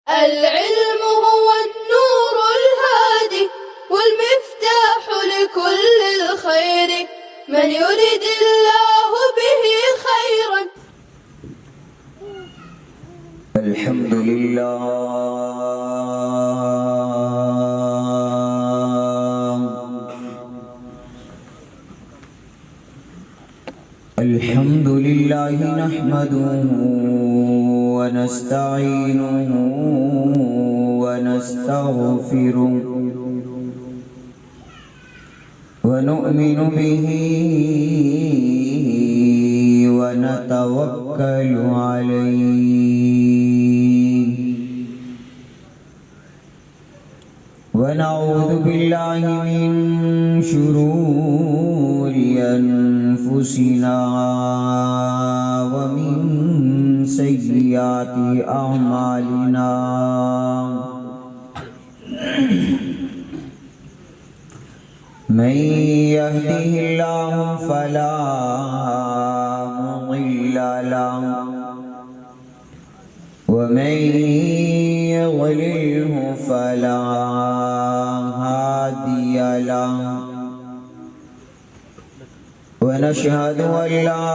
العلم هو النور الهادي والمفتاح لكل الخير من يرد الله به خيرا. الحمد لله الحمد لله نحمده ونستعينه ونستغفره ونؤمن به ونتوكل عليه ونعوذ بالله من شرور أنفسنا ومن سيئات أعمالنا من يهده الله فلا مضل له ومن يضلله فلا هادي له ونشهد أن لا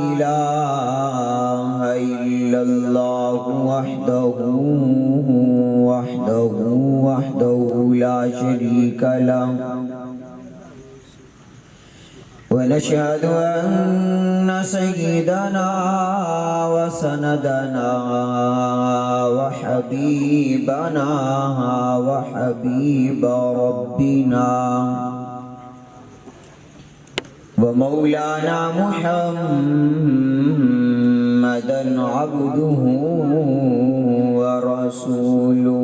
إله إلا الله وحده لا شريك له ونشهد أن سيدنا وسندنا وحبيبنا وحبيب ربنا ومولانا محمدا عبده ورسوله.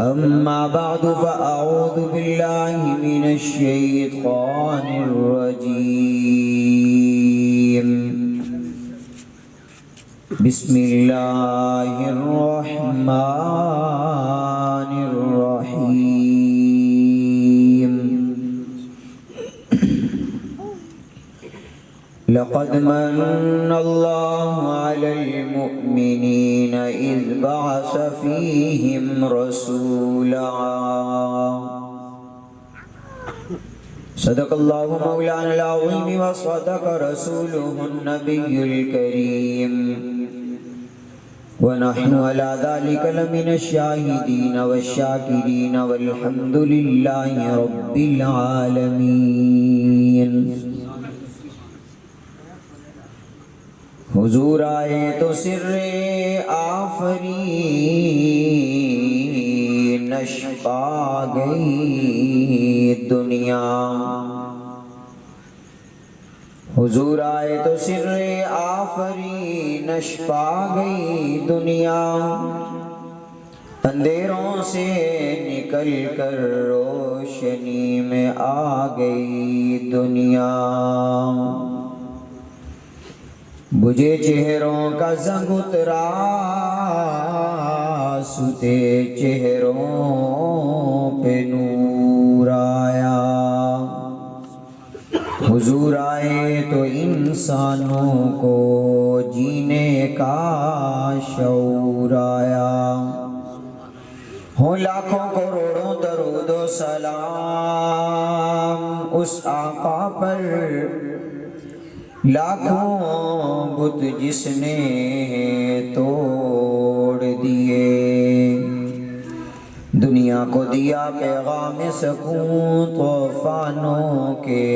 أما بعد فأعوذ بالله من الشيطان الرجيم. بسم الله الرحمن الرحيم. لقد من الله على المؤمنين إذ بعث فيهم رسولا. صدق الله مولانا العظيم وصدق رسوله النبي الكريم ونحن على ذلك لمن الشاهدين والشاكرين والحمد لله رب العالمين. حضور آئے تو سر آفرینش پا گئی دنیا. حضور آئے تو سر آفرینش پا گئی دنیا. اندھیروں سے نکل کر روشنی میں آ گئی دنیا. بجھے چہروں کا زنگ اترا سوتے چہروں پہ نور آیا. حضور آئے تو انسانوں کو جینے کا شعور آیا. ہوں لاکھوں کروڑوں درود و سلام اس آقا پر، لاکھوں بت جس نے توڑ دیے. دنیا کو دیا پیغام سکون، طوفانوں کے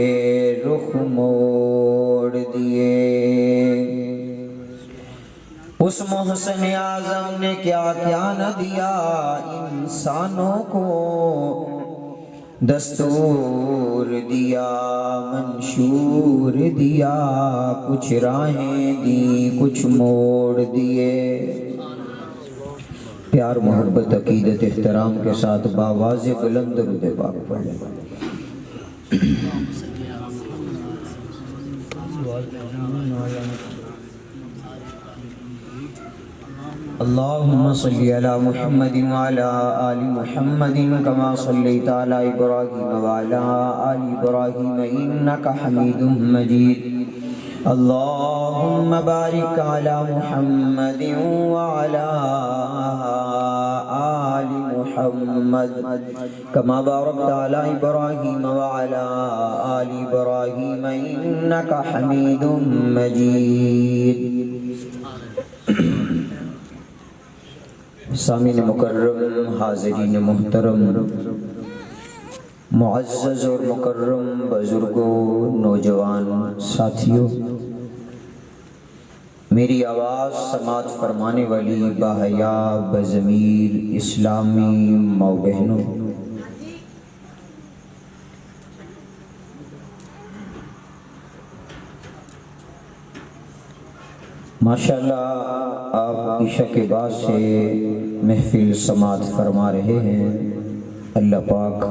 رخ موڑ دیے. اس محسن اعظم نے کیا کیا نہ دیا انسانوں کو. دستور دیا، منشور دیا، کچھ راہیں دی کچھ موڑ دیے. پیار محبت عقیدت احترام کے ساتھ باواز بلند درود پاک پڑھیں. اللهم صل على محمد وعلى آل محمد كما صليت على إبراهيم وعلى آل إبراهيم إنك حميد مجيد. اللهم بارك على محمد وعلى آل محمد كما باركت على إبراهيم وعلى آل إبراهيم إنك حميد مجيد. سامعین مکرم، حاضرین محترم، معزز اور مکرم بزرگوں، نوجوان ساتھیوں، میری آواز سماعت فرمانے والی باحیا بضمیر اسلامی ماؤ بہنوں، ماشاءاللہ آپ عشاء کے بعد سے محفل سماعت فرما رہے ہیں. اللہ پاک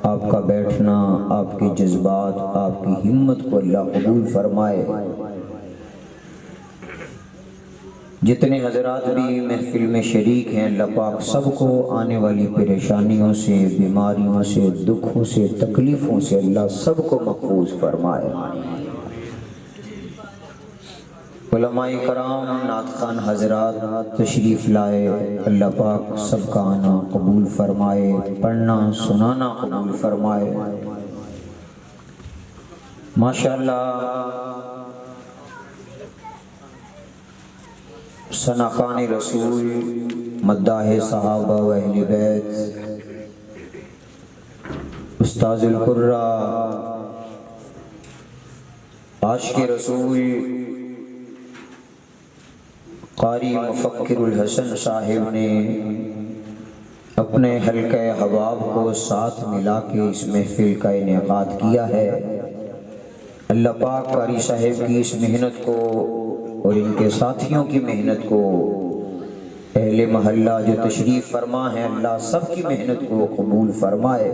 آپ کا بیٹھنا، آپ کے جذبات، آپ کی ہمت کو اللہ قبول فرمائے. جتنے حضرات بھی محفل میں شریک ہیں، اللہ پاک سب کو آنے والی پریشانیوں سے، بیماریوں سے، دکھوں سے، تکلیفوں سے اللہ سب کو محفوظ فرمائے. علماء کرام، نعت خوان حضرات تشریف لائے، اللہ پاک سب کا آنا قبول فرمائے، پڑھنا سنانا قبول فرمائے. ماشاءاللہ ثناخوان رسول، مداح صحابہ و اہل بیت، استاذ القرہ، عاشق رسول، قاری مفکر الحسن صاحب نے اپنے حلقہ حباب کو ساتھ ملا کے اس محفل کا انعقاد کیا ہے. اللہ پاک قاری صاحب کی اس محنت کو اور ان کے ساتھیوں کی محنت کو، اہل محلہ جو تشریف فرما ہے، اللہ سب کی محنت کو قبول فرمائے.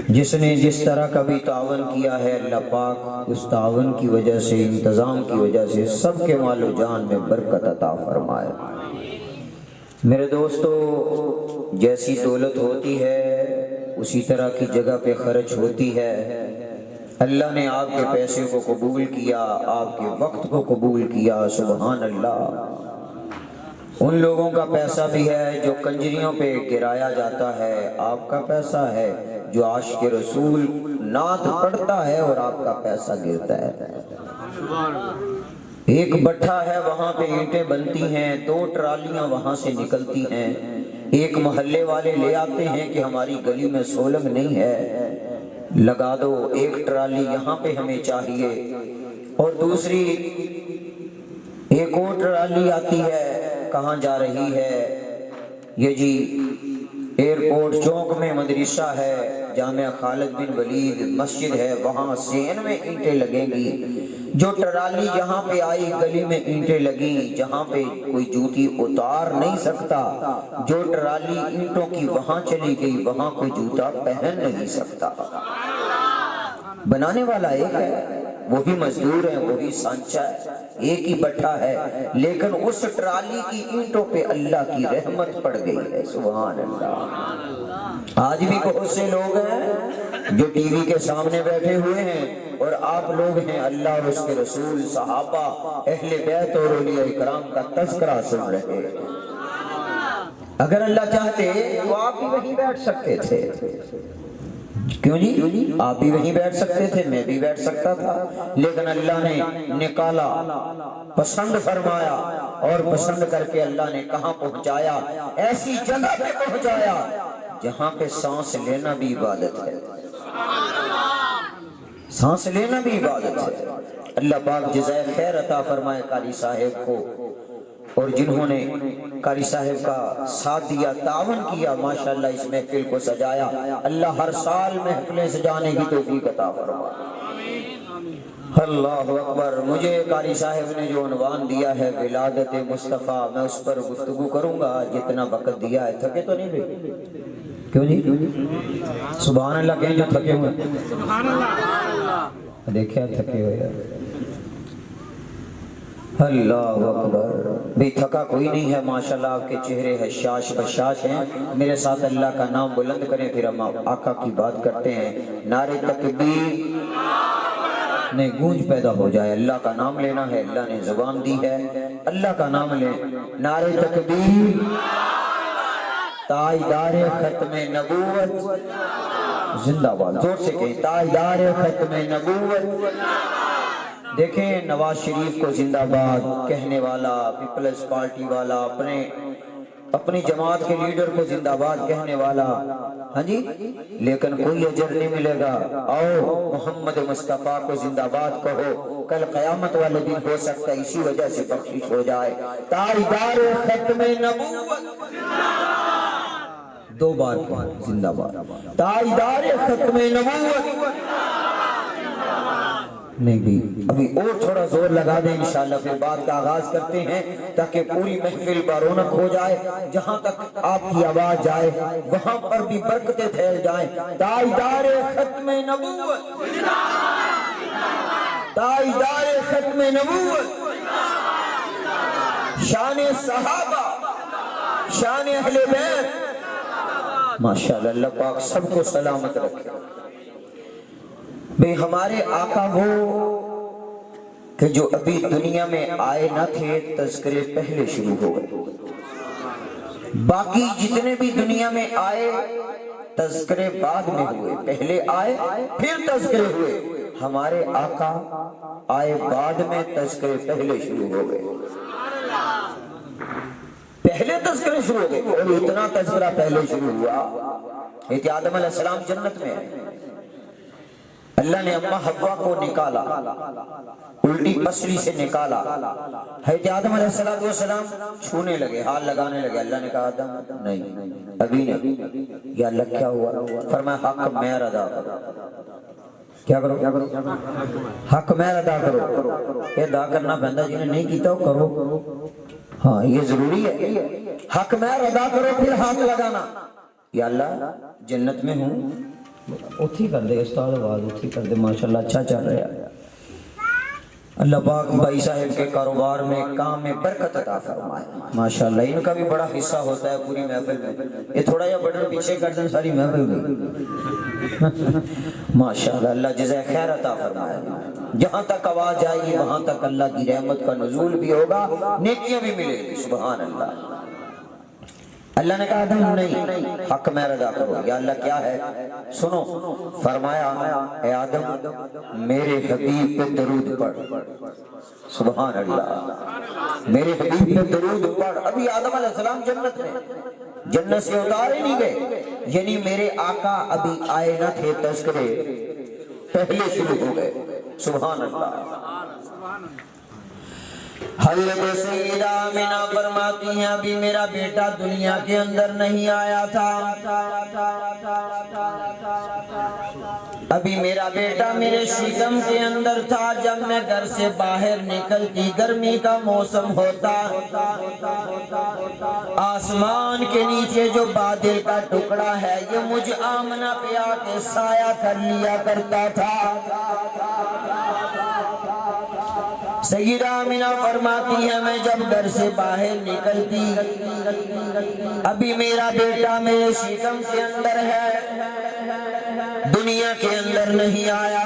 جس نے جس طرح کا بھی تعاون کیا ہے، اللہ پاک اس تعاون کی وجہ سے، انتظام کی وجہ سے سب کے مال و جان میں برکت عطا فرمائے. میرے دوستو، جیسی دولت ہوتی ہے اسی طرح کی جگہ پہ خرچ ہوتی ہے. اللہ نے آپ کے پیسے کو قبول کیا، آپ کے وقت کو قبول کیا. سبحان اللہ. ان لوگوں کا پیسہ بھی ہے جو کنجریوں پہ گرایا جاتا ہے، آپ کا پیسہ ہے جو عاشق رسول نعت پڑھتا ہے اور آپ کا پیسہ گرتا ہے. ایک بٹھا ہے، وہاں پہ اینٹیں بنتی ہیں، 2 ٹرالیاں وہاں سے نکلتی ہیں. ایک محلے والے لے آتے ہیں کہ ہماری گلی میں سولنگ نہیں ہے، لگا دو. ایک ٹرالی یہاں پہ ہمیں چاہیے، اور دوسری ایک اور ٹرالی آتی ہے. کہاں جا رہی ہے؟ یہ جی ایئرپورٹ چوک میں مدرسہ ہے، جامعہ خالد بن ولید مسجد ہے، وہاں سین میں اینٹیں لگیں گی. جو ٹرالی یہاں پہ آئی، گلی میں اینٹیں لگیں جہاں پہ کوئی جوتی اتار نہیں سکتا. جو ٹرالی اینٹوں کی وہاں چلی گئی، وہاں کوئی جوتا پہن نہیں سکتا. بنانے والا ایک ہے، وہی مزدور ہے، وہی سانچہ ہے، ایک ہی بٹھا ہے، لیکن اس ٹرالی کی اینٹوں پہ اللہ کی رحمت پڑ گئی ہے. سبحان اللہ. آج بھی بہت سے لوگ ہیں جو ٹی وی کے سامنے بیٹھے ہوئے ہیں اور آپ لوگ ہیں اللہ اور اس کے رسول، صحابہ، اہل بیت اور اولیاء اکرام کا تذکرہ سن رہے ہیں. اگر اللہ چاہتے تو آپ بھی وہیں بیٹھ سکتے تھے. کیوں جی؟ آپ بھی وہیں بیٹھ سکتے تھے، میں بھی بیٹھ سکتا تھا، لیکن اللہ نے نکالا، پسند فرمایا، اور پسند کر کے اللہ نے کہاں پہنچایا؟ ایسی جگہ پہ پہنچایا جہاں پہ سانس لینا بھی عبادت ہے. سانس لینا بھی عبادت ہے. اللہ پاک جزائے خیر عطا فرمائے قاری صاحب کو، اور جنہوں نے قاری صاحب کا ساتھ دیا، تعاون کیا، ماشاءاللہ اس محفل کو سجایا. اللہ ہر سال محفلیں سجانے کی توفیق عطا فرمائے. اللہ اکبر. مجھے قاری صاحب نے جو عنوان دیا ہے ولادت مصطفیٰ، میں اس پر گفتگو کروں گا جتنا وقت دیا ہے. تھکے تو نہیں بھائی؟ کیوں جی؟ سبحان اللہ کہیں جو تھکے ہوئے. دیکھیں تھکے ہوئے. اللہ اکبر. بھی تھکا کوئی نہیں ہے، ماشاءاللہ آپ کے چہرے حشاش بشاش ہیں. میرے ساتھ اللہ کا نام بلند کریں، پھر ہم آقا کی بات کرتے ہیں. نعرہ تکبیر، نہیں گونج پیدا ہو جائے۔ اللہ کا نام لینا ہے، اللہ نے زبان دی ہے، اللہ کا نام لیں۔ نعرہ تکبیر، تاجدار ختم نبوت زندہ باد، زور سے کہیں تاجدار ختم نبوت۔ دیکھیں نواز شریف کو زندہ باد کہنے والا، پیپلز پارٹی والا، اپنی جماعت کے لیڈر کو زندہ باد کہنے والا، ہاں جی، لیکن کوئی اجر نہیں ملے گا۔ آؤ محمد مصطفیٰ کو زندہ باد کہو، کل قیامت والے دن ہو سکتا ہے اسی وجہ سے بخشش ہو جائے۔ تاجدار ختم نبوت، دو بار زندہ باد، تاجدار ختم نبوت۔ نہیں بھی ابھی اور تھوڑا زور لگا دیں انشاءاللہ، پھر بات کا آغاز کرتے ہیں تاکہ پوری محفل برونق ہو جائے۔ جہاں تک آپ کی آواز جائے وہاں پر بھی برکتیں پھیل جائیں۔ تاجدار ختم نبوت، تاجدار ختم نبوت، شان صحابہ، شان اہل بیت، ماشاءاللہ اللہ پاک سب کو سلامت رکھے۔ بھئی ہمارے آقا وہ کہ جو ابھی دنیا میں آئے نہ تھے، تذکرے پہلے شروع ہو گئے۔ باقی جتنے بھی دنیا میں آئے تذکرے بعد میں ہوئے، پہلے آئے پھر تذکرے ہوئے۔ ہمارے آقا آئے بعد میں، تذکرے پہلے شروع ہو گئے۔ پہلے تذکرے شروع ہو گئے، اور اتنا تذکرہ پہلے شروع ہوا۔ حضرت آدم علیہ السلام جنت میں ہے، اللہ نے اماں حوا کو نکالا، الٹی پسلی سے نکالا۔ حضرت آدم علیہ السلام چھونے لگے، ہاتھ لگانے لگے۔ اللہ نے کہا آدم نہیں، ابھی نہیں۔ یا اللہ کیا ہوا؟ فرمایا حق میں ادا کرو۔ کیا کرو؟ حق میں ادا کرو۔ یہ ادا کرنا پہندا جنہیں نہیں کیتا وہ کرو، ہاں یہ ضروری ہے۔ حق میں ادا کرو پھر ہاتھ لگانا۔ یا اللہ جنت میں ہوں، اتھی کر دے استاد آواز اتھی کر دے، ماشاءاللہ اچھا چل رہا ہے۔ اللہ پاک بھائی صاحب کے کاروبار میں کام میں برکت عطا فرمائے، ماشاءاللہ ان کا بھی بڑا حصہ ہوتا ہے پوری محفل میں۔ یہ تھوڑا یا بٹن پیچھے کر دیں ساری محفل میں، ماشاءاللہ اللہ جزائے خیر عطا فرمائے۔ جہاں تک آواز جائے گی وہاں تک اللہ کی رحمت کا نزول بھی ہوگا، نیکیاں بھی ملے گی، سبحان اللہ۔ اللہ نے کہا آدم نہیں، حق میں ادا کرو۔ یا اللہ کیا ہے؟ سنو، فرمایا اے آدم میرے حبیب پہ درود پڑھ، سبحان اللہ، میرے حبیب پہ درود پڑھ۔ ابھی آدم علیہ السلام جنت میں، جنت سے اتارے نہیں گئے، یعنی میرے آقا ابھی آئے نہ تھے، تذکرے پہلے شروع ہو گئے، سبحان اللہ۔ حضرت سیدہ آمینہ فرماتی ہیں ابھی میرا بیٹا دنیا کے اندر نہیں آیا تھا، ابھی میرا بیٹا میرے شکم کے اندر تھا۔ جب میں گھر سے باہر نکلتی، گرمی کا موسم ہوتا، آسمان کے نیچے جو بادل کا ٹکڑا ہے یہ مجھ آمنہ پہ آ کے سایہ کر لیا کرتا تھا۔ سیدہ آمینہ فرماتی ہے میں جب گھر سے باہر نکلتی، ابھی میرا بیٹا میرے شکم کے اندر ہے، دنیا کے اندر نہیں آیا۔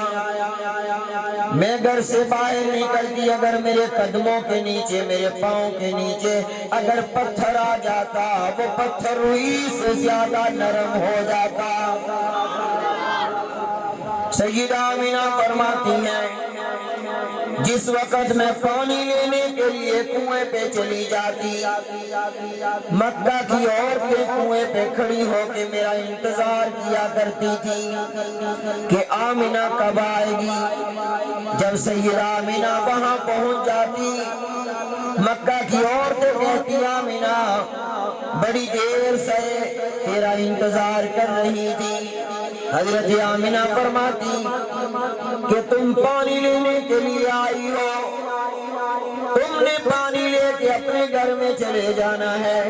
میں گھر سے باہر نکلتی، اگر میرے قدموں کے نیچے، میرے پاؤں کے نیچے اگر پتھر آ جاتا، وہ پتھر روئی سے زیادہ نرم ہو جاتا۔ سیدہ آمینہ فرماتی ہیں جس وقت میں پانی لینے کے لیے کنویں پہ چلی جاتی، مکہ کی عورتیں کنویں پہ کھڑی ہو کے میرا انتظار کیا کرتی تھی کہ آمینہ کب آئے گی۔ جب سیدہ آمینہ وہاں پہنچ جاتی، مکہ کی عورتیں کہتی آمینہ بڑی دیر سے تیرا انتظار کر رہی تھی۔ حضرت آمینہ فرماتی کہ تم پانی لینے کے لیے آئی ہو، تم نے پانی لے کے اپنے گھر میں چلے جانا ہے،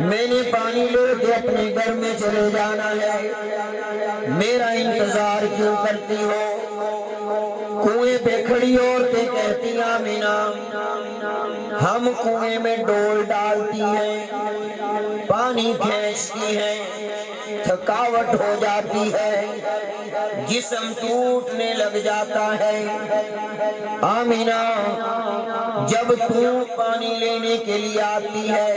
میں نے پانی لے کے اپنے گھر میں چلے جانا ہے، میرا انتظار کیوں کرتی ہو؟ کنویں پہ کھڑی عورتیں کہتی آمینہ ہم کنویں میں ڈول ڈالتی ہیں، پانی کھینچتی ہیں، تھکاوٹ ہو جاتی ہے، جسم ٹوٹنے لگ جاتا ہے۔ آمینہ جب تو پانی لینے کے لیے آتی ہے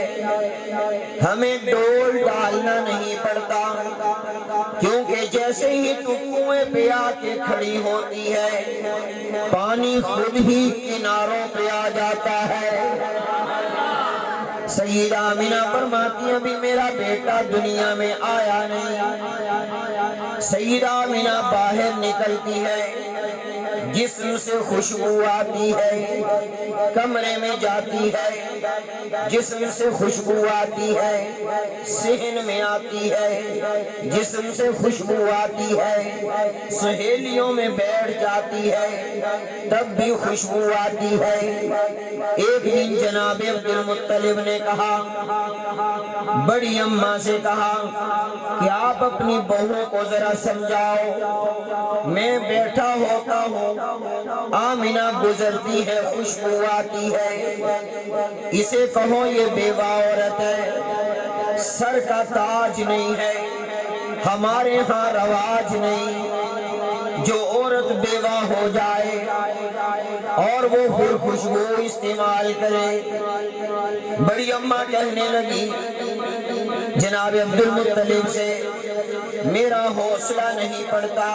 ہمیں ڈول ڈالنا نہیں پڑتا، کیونکہ جیسے ہی تو کنویں پہ آ کے کھڑی ہوتی ہے پانی خود ہی کناروں پہ آ جاتا ہے۔ سیدہ آمینہ فرماتی ابھی میرا بیٹا دنیا میں آیا نہیں۔ سیدہ آمینہ باہر نکلتی ہے، جسم سے خوشبو آتی ہے، کمرے میں جاتی ہے، جسم سے خوشبو آتی ہے، صحن میں آتی ہے، جسم سے خوشبو آتی ہے، سہیلیوں میں بیٹھ جاتی ہے تب بھی خوشبو آتی ہے۔ ایک دن جناب عبد المطلب نے کہا، بڑی اماں سے کہا کہ آپ اپنی بہو کو ذرا سمجھاؤ، میں بیٹھا ہوتا ہوں آمینہ گزرتی ہے خوشبو آتی ہے، اسے کہو یہ بیوہ عورت ہے، سر کا تاج نہیں ہے، ہمارے ہاں رواج نہیں جو عورت بیوہ ہو جائے اور وہ پھر خوشبو استعمال کرے۔ بڑی اماں کہنے لگی جناب عبد المطلب سے میرا حوصلہ نہیں پڑتا،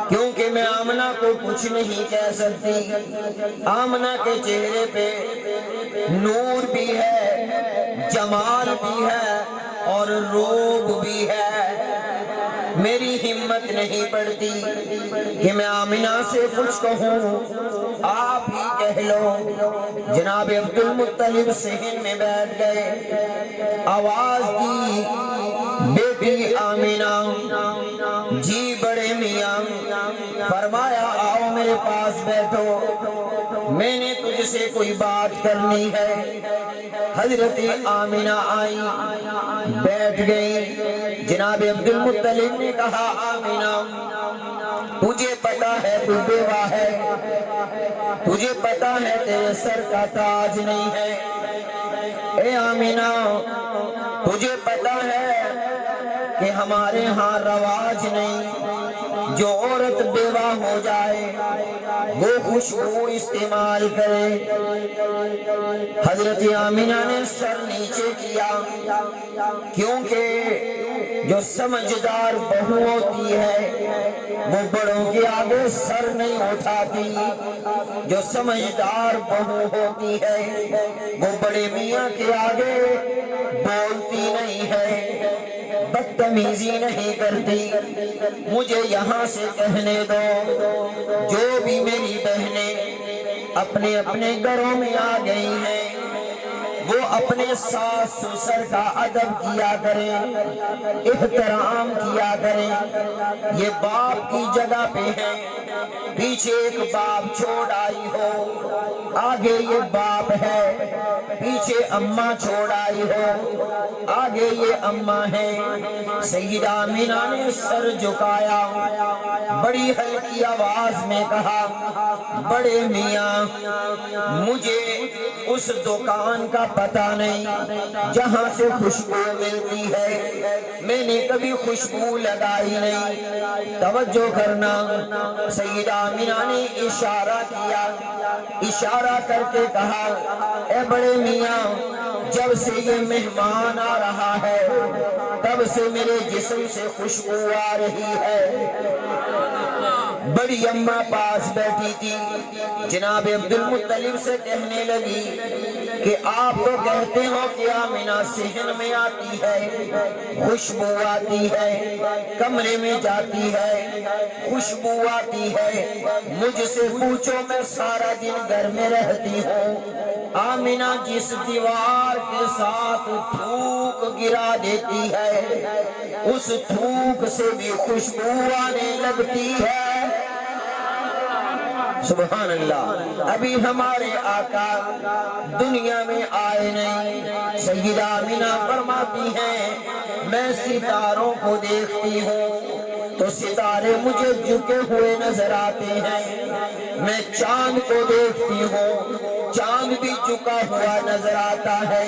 کیونکہ میں آمنہ کو کچھ نہیں کہہ سکتی۔ آمنہ کے چہرے پہ نور بھی ہے، جمال بھی ہے اور روب بھی ہے، میری ہمت نہیں پڑتی کہ میں آمنہ سے کچھ کہوں، آپ ہی کہہ لو۔ جناب عبد المطلب صحن میں بیٹھ گئے، آواز دی بیٹی آمنہ، جی بڑے میاں، فرمایا آؤ میرے پاس بیٹھو، میں نے تجھ سے کوئی بات کرنی ہے۔ حضرت آمنہ آئی، بیٹھ گئی۔ جناب عبد المطلب نے کہا آمنہ تجھے پتا ہے تو بیوہ ہے، تجھے پتا ہے تیرے سر کا تاج نہیں ہے، اے آمنہ تجھے پتا ہے کہ ہمارے ہاں رواج نہیں جو عورت بیوہ ہو جائے وہ خوشبو استعمال کرے۔ حضرت آمنہ نے سر نیچے کیا، کیونکہ جو سمجھدار بہو ہوتی ہے وہ بڑوں کے آگے سر نہیں اٹھاتی، جو سمجھدار بہو ہوتی ہے وہ بڑے میاں کے آگے بولتی نہیں ہے، بدتمیزی نہیں کرتی۔ مجھے یہاں سے کہنے دو، جو بھی میری بہنیں اپنے اپنے گھروں میں آ گئی ہیں وہ اپنے ساس سسر کا ادب کیا کریں، احترام کیا کریں۔ یہ باپ کی جگہ پہ ہے، پیچھے ایک باپ چھوڑ آئی ہو، آگے یہ باپ ہے، پیچھے اماں چھوڑ آئی ہو، آگے یہ اماں ہے۔ سیدہ آمنہ نے سر جھکایا، بڑی ہلکی آواز میں کہا بڑے میاں مجھے اس دکان کا پتہ نہیں جہاں سے خوشبو ملتی ہے، میں نے کبھی خوشبو لگائی نہیں، توجہ کرنا۔ سیدہ آمنہ نے اشارہ کیا، اشارہ کر کے کہا اے بڑے میاں جب سے یہ مہمان آ رہا ہے تب سے میرے جسم سے خوشبو آ رہی ہے۔ بڑی اماں پاس بیٹھی تھی، جناب عبد المطلب سے کہنے لگی کہ آپ تو کہتے ہو کہ آمنہ صحن میں آتی ہے، خوشبو آتی ہے، کمرے میں جاتی ہے، خوشبو آتی ہے، مجھ سے پوچھو میں سارا دن گھر میں رہتی ہوں، آمنہ جس دیوار کے ساتھ تھوک گرا دیتی ہے اس تھوک سے بھی خوشبو آنے لگتی ہے۔ سبحان اللہ۔ ابھی ہمارے آقا دنیا میں آئے نہیں۔ سیدہ آمنہ فرماتی ہیں میں ستاروں کو دیکھتی ہوں، تو ستارے مجھے جھکے ہوئے نظر آتے ہیں، میں چاند کو دیکھتی ہوں، چاند بھی جھکا ہوا نظر آتا ہے۔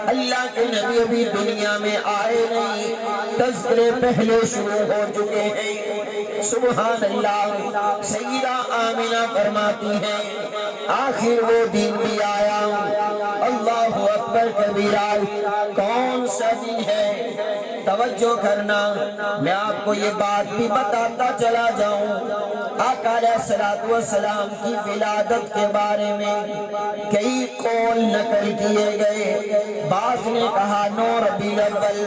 اللہ کے نبی ابھی دنیا میں آئے نہیں، تذکرے پہلے شروع ہو چکے ہیں۔ سبحان اللہ۔ سیدہ آمنہ فرماتی ہیں آخر وہ دن بھی آیا، اللہ اکبر کبیرہ۔ کون سا دن ہے؟ توجہ کرنا، میں آپ کو یہ بات بھی بتاتا چلا جاؤں۔ آقا علیہ السلام کی ولادت کے بارے میں کئی قول نقل کیے گئے۔ بعض نے کہا 9 ربیع الاول،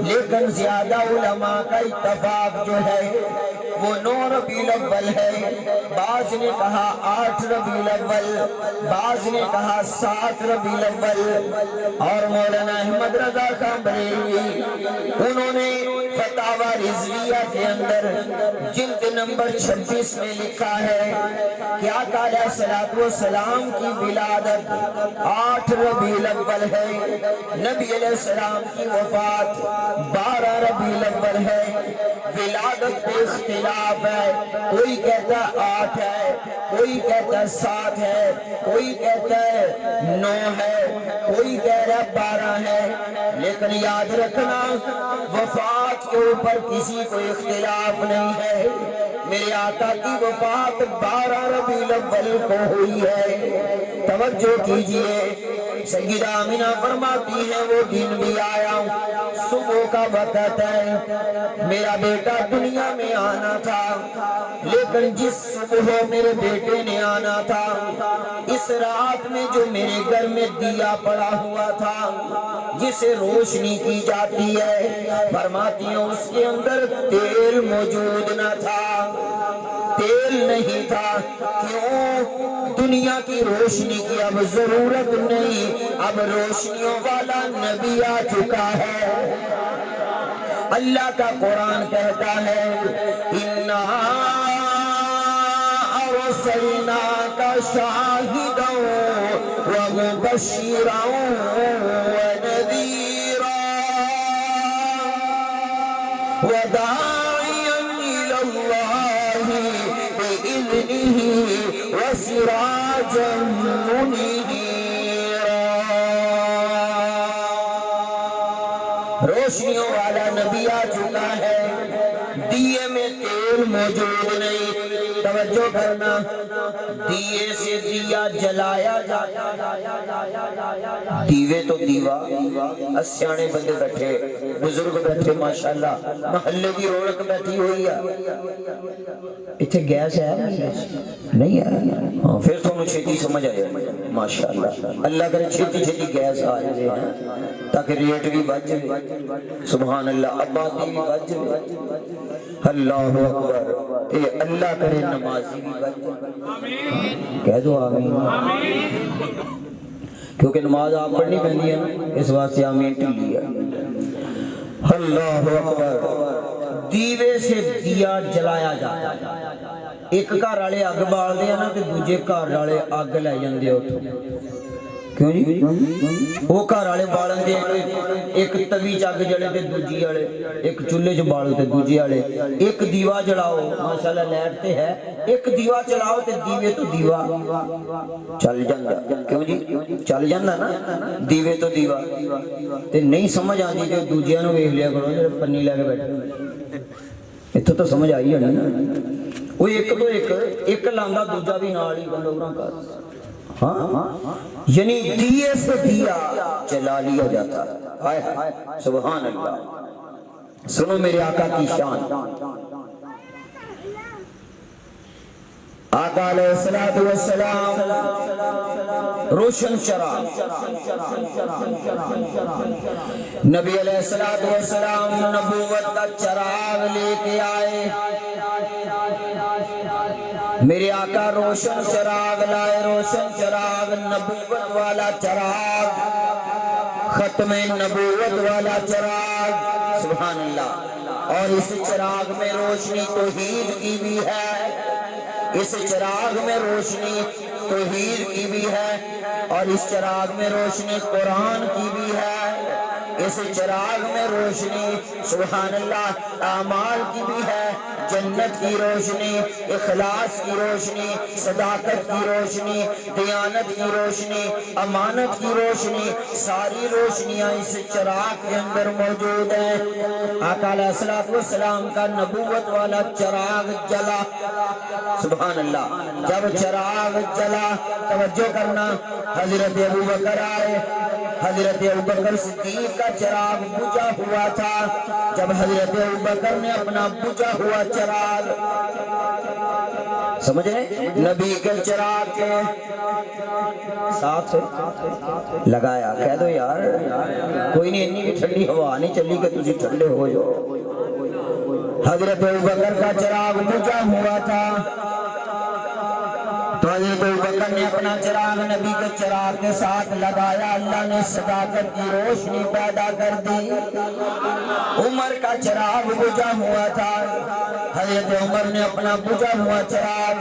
لیکن زیادہ علماء کا اتفاق جو ہے وہ 9 ربیع الاول ہے۔ بعض نے کہا 8 ربیع الاول، بعض نے کہا 7 ربیع الاول۔ اور مولانا احمد رضا خان بریلوی انہوں نے فتاوی رضویہ کے اندر جلد نمبر 26 میں لکھا ہے کہ آقا علیہ السلام کی ولادت 8 ربیع الاول ہے، نبی علیہ السلام کی وفات 12 ربیع الاول ہے۔ ولادت پہ اختلاف ہے، کوئی کہتا ہے 8 ہے، کوئی کہتا ہے 7 ہے، کوئی کہتا ہے 9 ہے، کوئی کہہ رہا ہے 12 ہے۔ لیکن یاد رکھنا وفات کے اوپر کسی کو اختلاف نہیں ہے۔ میرے آقا کی وفات 12 ربیع الاول کو ہوئی ہے۔ توجہ کیجئے، سیدہ آمنہ فرماتی ہے وہ دن بھی آیا، صبح کا وقت ہے، میرا بیٹا دنیا میں آنا تھا، لیکن جس صبح میرے بیٹے نے آنا تھا اس رات میں جو میرے گھر میں دیا پڑا ہوا تھا جسے روشنی کی جاتی ہے، فرماتی ہیں اس کے اندر تیل موجود نہ تھا، تیل نہیں تھا۔ کیوں؟ دنیا کی روشنی کی اب ضرورت نہیں، اب روشنیوں والا نبی آ چکا ہے۔ اللہ کا قرآن کہتا ہے اِنَّا أَرْسَلْنَاكَ شَاهِدًا وَمُبَشِّرًا وَنَذِيرًا وَدَاعِيًا إِلَى اللَّهِ بِإِذْنِهِ وَسِرَاجًا مُنِيرًا۔ روشنیوں والا نبی آ چکا ہے، دیے میں تیل موجود نہیں۔ توجہ کرنا، دیے سے دیا جلایا جاتا، دیوے تو دیوا، اسیانے بندے بیٹھے، بزرگ بیٹھے، ماشاءاللہ محلے کی رونق بیٹھی ہوئی ہے۔ اتھے گیس ہے نہیں ہے؟ پھر تو انہوں چھیتی سمجھ آئے، ماشاءاللہ اللہ کرے چھیتی چھیتی گیس آئے تاکہ ریٹ بھی بچ جائے۔ سبحان اللہ، آبادی بھی بچ جائے۔ اللہ اکبر، اے اللہ کرے نمازی بھی بچ جائے۔ کہہ دو آمین، کیونکہ نماز آپ پڑھنی پہنی ہے، اس واسطے آمین ٹھلی ہے۔ اللہ اکبر، دیوے سے دیا جلایا جاتا ہے۔ ایک گھر والے اگ بال دے نا تے دوجے گھر والے اگ لے جاندے اوتھوں۔ کیوں جی؟ وہ گھر والے بالن دے ایک توی چ اگ جلے تے دوجی والے، ایک چولہے چ بالو تے دوجی والے، ایک دیوا جلاؤ، ماشاءاللہ لائٹ تے ہے، ایک دیوا چلاؤ تے دیوے تو دیوا چل جاندا۔ کیوں جی؟ چل جاندا نا، دیوے تو دیوا۔ تے نہیں سمجھ آندی تے دوجیاں نوں ویکھ لیا کرو جڑے پنی لے کے بیٹھے، اتھوں تو سمجھ آئی ہونی نا۔ وہ ایک تو ایک لاندا دوجا بھی نال ہی بندوبراں کر، ہاں یعنی دیے سے دیا جلا لیا جاتا ہے۔ سبحان اللہ، سنو میرے آقا کی شان۔ آقا علیہ السلام روشن چراغ، نبی علیہ السلام نبوت کا چراغ لے کے آئے۔ میرے آقا روشن چراغ لائے، روشن چراغ، نبوت والا چراغ، ختم نبوت والا چراغ۔ سبحان اللہ۔ اور اس چراغ میں روشنی توحید کی بھی ہے، اس چراغ میں روشنی توحید کی بھی ہے، اور اس چراغ میں روشنی قرآن کی بھی ہے۔ اس چراغ میں روشنی سبحان اللہ اعمال کی بھی ہے، جنت کی روشنی، اخلاص کی روشنی، صداقت کی روشنی، دیانت کی روشنی، امانت کی روشنی، ساری روشنیاں اس چراغ کے اندر موجود ہیں۔ آقا علیہ السلام کا نبوت والا چراغ جلا سبحان اللہ۔ جب چراغ جلا توجہ کرنا، حضرت ابوبکر آئے، حضرت ابوبکر صدیق کا چراغ بجھا ہوا تھا۔ جب حضرت ابوبکر نے اپنا بجھا ہوا چراغ سمجھ رہے نبی کے چراغ کے ساتھ لگایا، کہہ دو یار کوئی نہیں اتنی بھی ٹھنڈی ہوا نہیں چلی کہ تجھے ٹھنڈے ہو جاؤ۔ حضرت ابوبکر کا چراغ بجھا ہوا تھا تو حضرت ابوبکر نے اپنا چراغ نبی کے چراغ کے ساتھ لگایا، اللہ نے صداقت کی روشنی پیدا کر دی۔ عمر کا چراغ بجھا ہوا تھا، حضرت عمر نے اپنا بجھا ہوا چراغ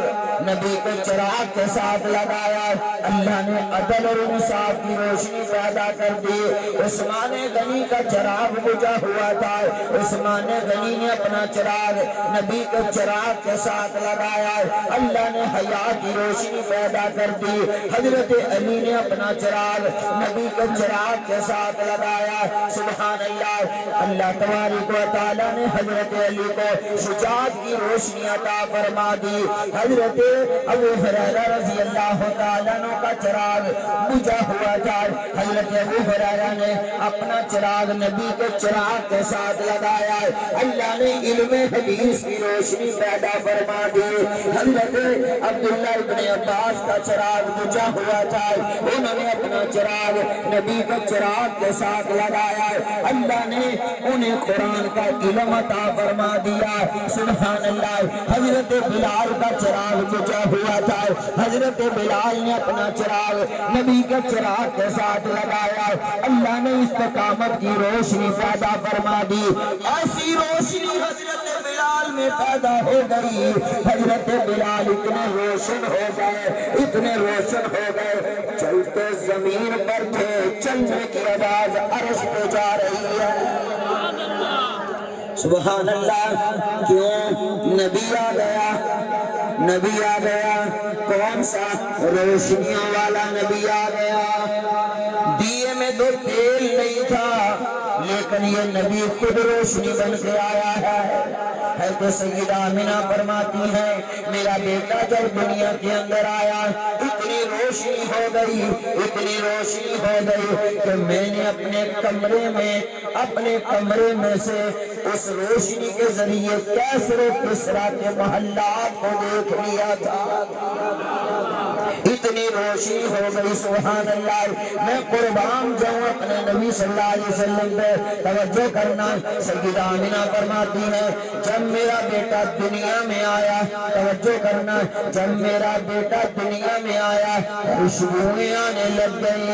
نبی کے چراغ کے ساتھ لگایا، اللہ نے عدل اور انصاف کی روشنی پیدا کر دی۔ عثمان غنی کا چراغ بجھا ہوا تھا، عثمان غنی نے اپنا چراغ نبی کے چراغ کے ساتھ لگایا، اللہ نے حیا کی روشنی پیدا کر دی۔ حضرت علی نے اپنا چراغ نبی کے چراغ کے ساتھ لگایا، سبحان اللہ۔ اللہ تبارک و تعالیٰ نے حضرت علی کو شجاعت کی روشنی عطا فرما دی۔ حضرت ابو ہریرہ رضی اللہ تعالیٰ عنہ کا چراغ بجھا ہوا تھا، حضرت ابو ہریرہ نے اپنا چراغ نبی کے چراغ کے ساتھ لگایا، اللہ نے علم حدیث کی روشنی پیدا فرما دی۔ حضرت عبداللہ ابن عباس کا چراغ بجھا ہوا تھا، انہوں نے اپنا چراغ نبی کے چراغ کے ساتھ لگایا، اللہ نے انہیں قرآن کا علم عطا فرما دیا، سبحان اللہ۔ حضرت بلال کا چراغ بجھا ہوا تھا، حضرت بلال نے اپنا چراغ نبی کے چراغ کے ساتھ لگایا، اللہ نے استقامت کی روشنی پیدا فرما دی۔ ایسی روشنی حضرت بلال میں پیدا ہو گئی، حضرت بلال اتنے روشن ہو گئے، اتنے روشن ہو گئے، چلتے زمین پر تھے، چلنے کی آواز عرش پہ جا رہی ہے، سبحان اللہ۔ کیوں؟ نبی آ گیا، نبی آ گیا، کون سا؟ روشنیوں والا نبی آ گیا۔ دیے میں تو تیل نہیں تھا لیکن یہ نبی خود روشنی بن کے آیا ہے۔ تو سیدہ آمنہ فرماتی ہے میرا بیٹا جب دنیا کے اندر آیا اتنی روشنی ہو گئی، اتنی روشنی ہو گئی کہ میں نے اپنے کمرے میں سے اس روشنی کے ذریعے کیسر و کسریٰ کے محلات کو دیکھ لیا تھا، اتنی روشنی ہو گئی، سبحان اللہ۔ میں قربان جاؤں اپنے نبی صلی اللہ علیہ وسلم پہ، توجہ کرنا، سیدہ آمنہ فرماتی ہے جب میرا بیٹا دنیا میں آیا، توجہ کرنا، جب میرا بیٹا دنیا میں آیا خوشبوئیں آنے لگ گئی،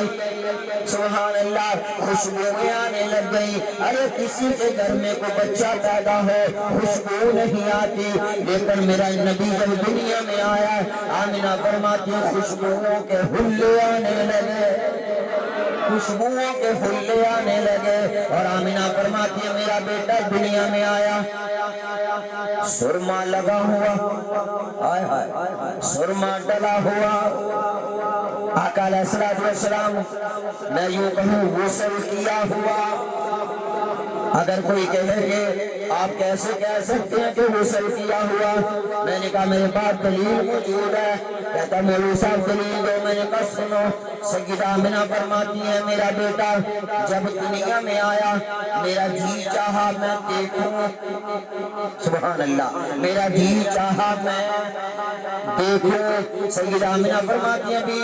سبحان اللہ، خوشبوئیں آنے لگ گئی۔ ارے کسی کے گھر میں کوئی بچہ پیدا ہو خوشبو نہیں آتی، لیکن میرا نبی جب دنیا میں آیا آمنہ فرماتی ہے خوشبوؤں کے حلے آنے لگے، خوشبوؤں کے حلے آنے لگے، اور آمنہ فرماتی ہے میرا بیٹا دنیا میں آیا سرما لگا ہوا، سرما ڈلا ہوا، آقا علیہ السلام میں یوں کہوں غسل کیا ہوا۔ اگر کوئی کہے کہ آپ کیسے کہہ سکتے ہیں کہ غسل کیا ہوا، میں نے کہا میرے پاس دلیل موجود ہے، کہتا مولوی صاحب دلیل دو، میں نے کہا سنو، سیدہ آمنہ فرماتی ہے میرا بیٹا جب دنیا میں آیا میرا جی چاہا میں دیکھوں، سبحان اللہ، میرا جی چاہا میں دیکھوں، سیدہ آمنہ فرماتی ہے بھی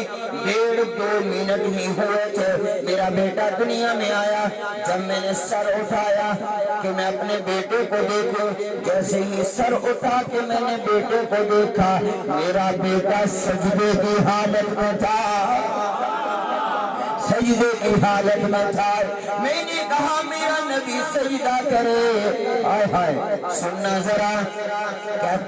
1.5-2 منٹ ہی ہوئے تھے میرا بیٹا دنیا میں آیا، جب میں نے سر اٹھایا کہ میں اپنے بیٹے کو دیکھوں، جیسے ہی سر اٹھا کے میں نے بیٹے کو دیکھا میرا بیٹا سجدے کی حالت میں تھا، سجدے کی حالت میں تھا، میں نے کہا میرا نبی سجدہ کرے، آئے ہائے سننا ذرا،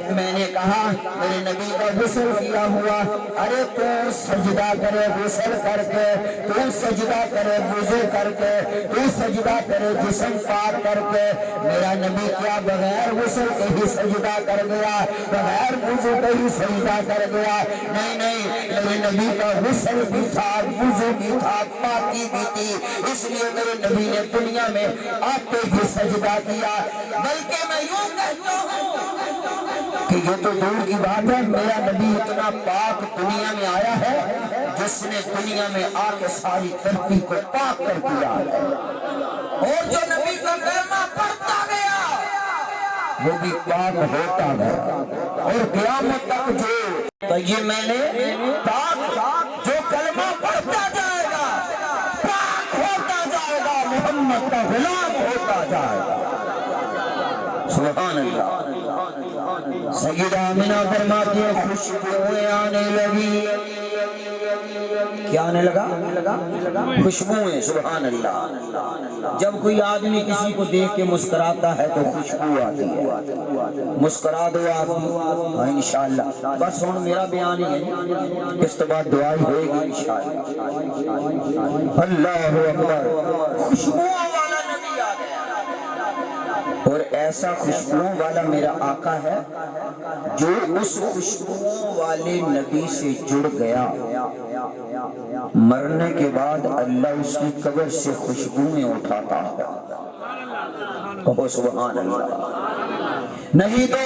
میں نے کہا میرے نبی کا غسل کیا ہوا، ارے تو سجدہ کرے غسل کر کے، تو سجدہ کرے وضو کر کے، تو سجدہ کرے جسم پاک کر کے، میرا نبی کیا بغیر غسل کے ہی سجدہ کر گیا، بغیر وضو کے ہی سجدہ کر گیا؟ نہیں نہیں، میرے نبی کا غسل بھی تھا، وضو بھی تھا، پاکی بھی تھی، اس لیے میرے نبی نے دنیا میں آتے ہی سجدہ کیا۔ بلکہ میں یوں کہتا ہوں کہ یہ تو دور کی بات ہے، میرا نبی اتنا پاک دنیا میں آیا ہے جس نے دنیا میں آ کے ساری دھرتی کو پاک کر دیا ہے، اور جو نبی کا کلمہ پڑھتا گیا وہ بھی پاک ہوتا گیا، اور قیامت تک جو طیب میں نے پاک جو کلمہ پڑھتا جائے گا پاک ہوتا جائے گا، محمد کا غلام ہوتا جائے گا۔ سبحان اللہ۔ سیدہ آمنہ فرماتی ہے خوشبوئیں آنے لگی، کیا آنے لگا؟ خوشبوئیں، سبحان اللہ۔ جب کوئی آدمی کسی کو دیکھ کے مسکراتا ہے تو خوشبو آتی ہے، مسکرا دو آدمی، انشاءاللہ۔ بس ہون میرا بیان ہی ہے، اس تو بعد دعائی ہوئے گی انشاءاللہ۔ اللہ اکبر، خوشبو والا نبی آ گیا، اور ایسا خوشبو والا میرا آقا ہے جو اس خوشبو والے نبی سے جڑ گیا، مرنے کے بعد اللہ اس کی قبر سے خوشبوئیں اٹھاتا ہے۔ کہو سبحان اللہ۔ نہیں تو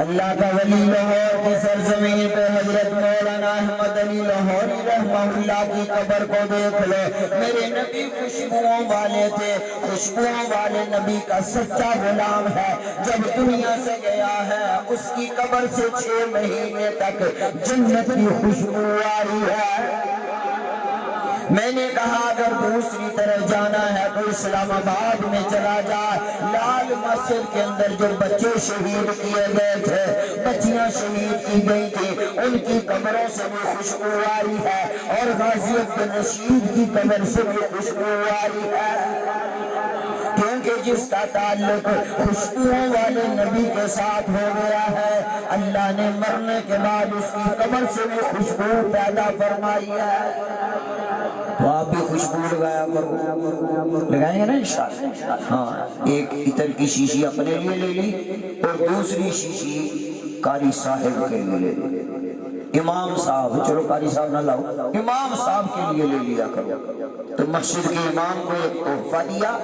اللہ کا ولی لاہور کی سرزمین پہ حضرت مولانا احمد علی لاہوری رحمہ اللہ کی قبر کو دیکھ لو، میرے نبی خوشبوؤں والے تھے، خوشبوؤں والے نبی کا سچا غلام ہے، جب دنیا سے گیا ہے اس کی قبر سے 6 مہینے تک جنت کی خوشبو آئی ہے۔ میں نے کہا اگر دوسری طرف جانا ہے تو اسلام آباد میں چلا جا، لال مسجد کے اندر جو بچے شہید کیے گئے تھے، بچیاں شہید کی گئی تھی، ان کی قبروں سے بھی خوشبو آئی ہے، اور غازی عبدالرشید کی قبر سے بھی خوشبو آئی ہے، کیونکہ جس کا تعلق خوشبوؤں والے نبی کے ساتھ ہو گیا ہے، اللہ نے مرنے کے بعد اس کی قبر سے بھی خوشبو پیدا فرمائی ہے۔ تو آپ بھی خوشبو لگایا کرو، لگائیں گے نا انشاءاللہ؟ ہاں، ایک عطر کی شیشی اپنے لیے لے لی اور دوسری شیشی قاری صاحب کے لیے لے لی، امام صاحب، چلو قاری صاحب نہ لاؤ، امام صاحب کے لیے لے لیا کرو، تو مسجد کے امام کو ایک تحفہ دیا،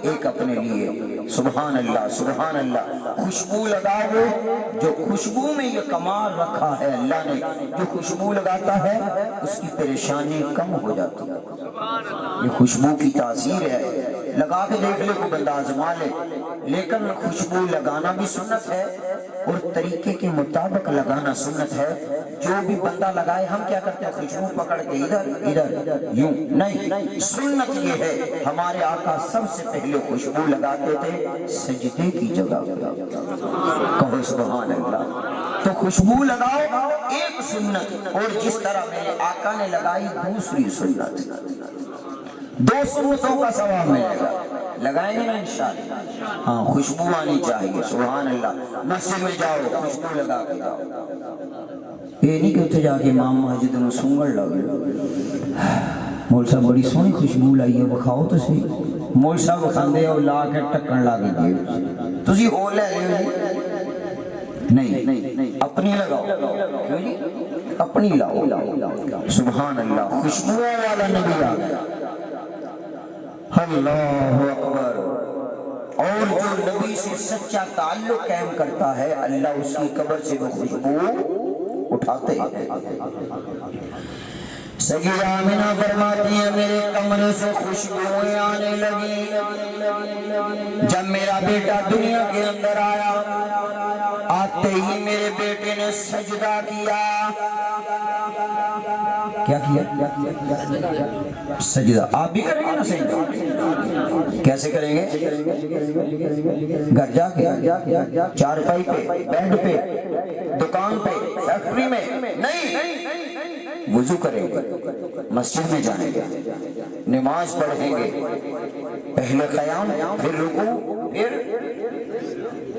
ایک اپنے لیے۔ سبحان اللہ سبحان اللہ۔ خوشبو لگاؤ گے، جو خوشبو میں یہ کمال رکھا ہے اللہ نے، جو خوشبو لگاتا ہے اس کی پریشانی کم ہو جاتی ہے، یہ خوشبو کی تاثیر ہے۔ لگا کے دیکھ لے کوئی بندہ آزما لے، لیکن خوشبو لگانا بھی سنت ہے اور طریقے کے مطابق لگانا سنت ہے۔ جو بھی بندہ لگائے، ہم کیا کرتے ہیں خوشبو پکڑ کے ادھر ادھر یوں نہیں، سنت یہ ہے ہمارے آقا سب سے پہلے خوشبو لگاتے تھے سجدے کی جگہ پہ، کہو سبحان اللہ۔ تو خوشبو لگاؤ ایک سنت، اور جس طرح میرے آقا نے لگائی دوسری سنت، 2 سنتوں کا ثواب ملے گا۔ لگائیں گے نا انشاءاللہ؟ ہاں، خوشبو آنی چاہیے، سبحان اللہ۔ مسجد میں جاؤ خوشبو لگا کے جاؤ، یہ نہیں کہ اتنے جا کے امام مسجد میں سونگڑ لگے، مول صاحب بڑی سونی خوشبو لائی ہے، بکھاؤ تو صحیح، مول صاحب کھاندے اور لا کے ٹکن لا کے دیے، تسی ہو لے نہیں، اپنی لگاؤ، کیوں جی؟ اپنی لاؤ، سبحان اللہ۔ خوشبو والا نبی آ گیا، اللہ اکبر۔ اور جو نبی سے سچا تعلق قائم کرتا ہے اللہ اس کی قبر سے وہ خوشبو اٹھاتے ہیں۔ سیدہ آمنہ فرماتی ہیں میرے کمرے سے خوشبوئیں آنے لگی، جب میرا بیٹا دنیا کے اندر آیا، آتے ہی میرے بیٹے نے سجدہ کیا، کیا کیا؟ سجدہ۔ آپ بھی کریں گے نا سجدہ؟ کیسے کریں گے؟ گھر جا کے، چارپائی پہ، بیڈ پہ، دکان پہ، فیکٹری میں نہیں، وضو کریں گے، مسجد میں جائیں گے، نماز پڑھیں گے، پہلے قیام، پھر رکوع، پھر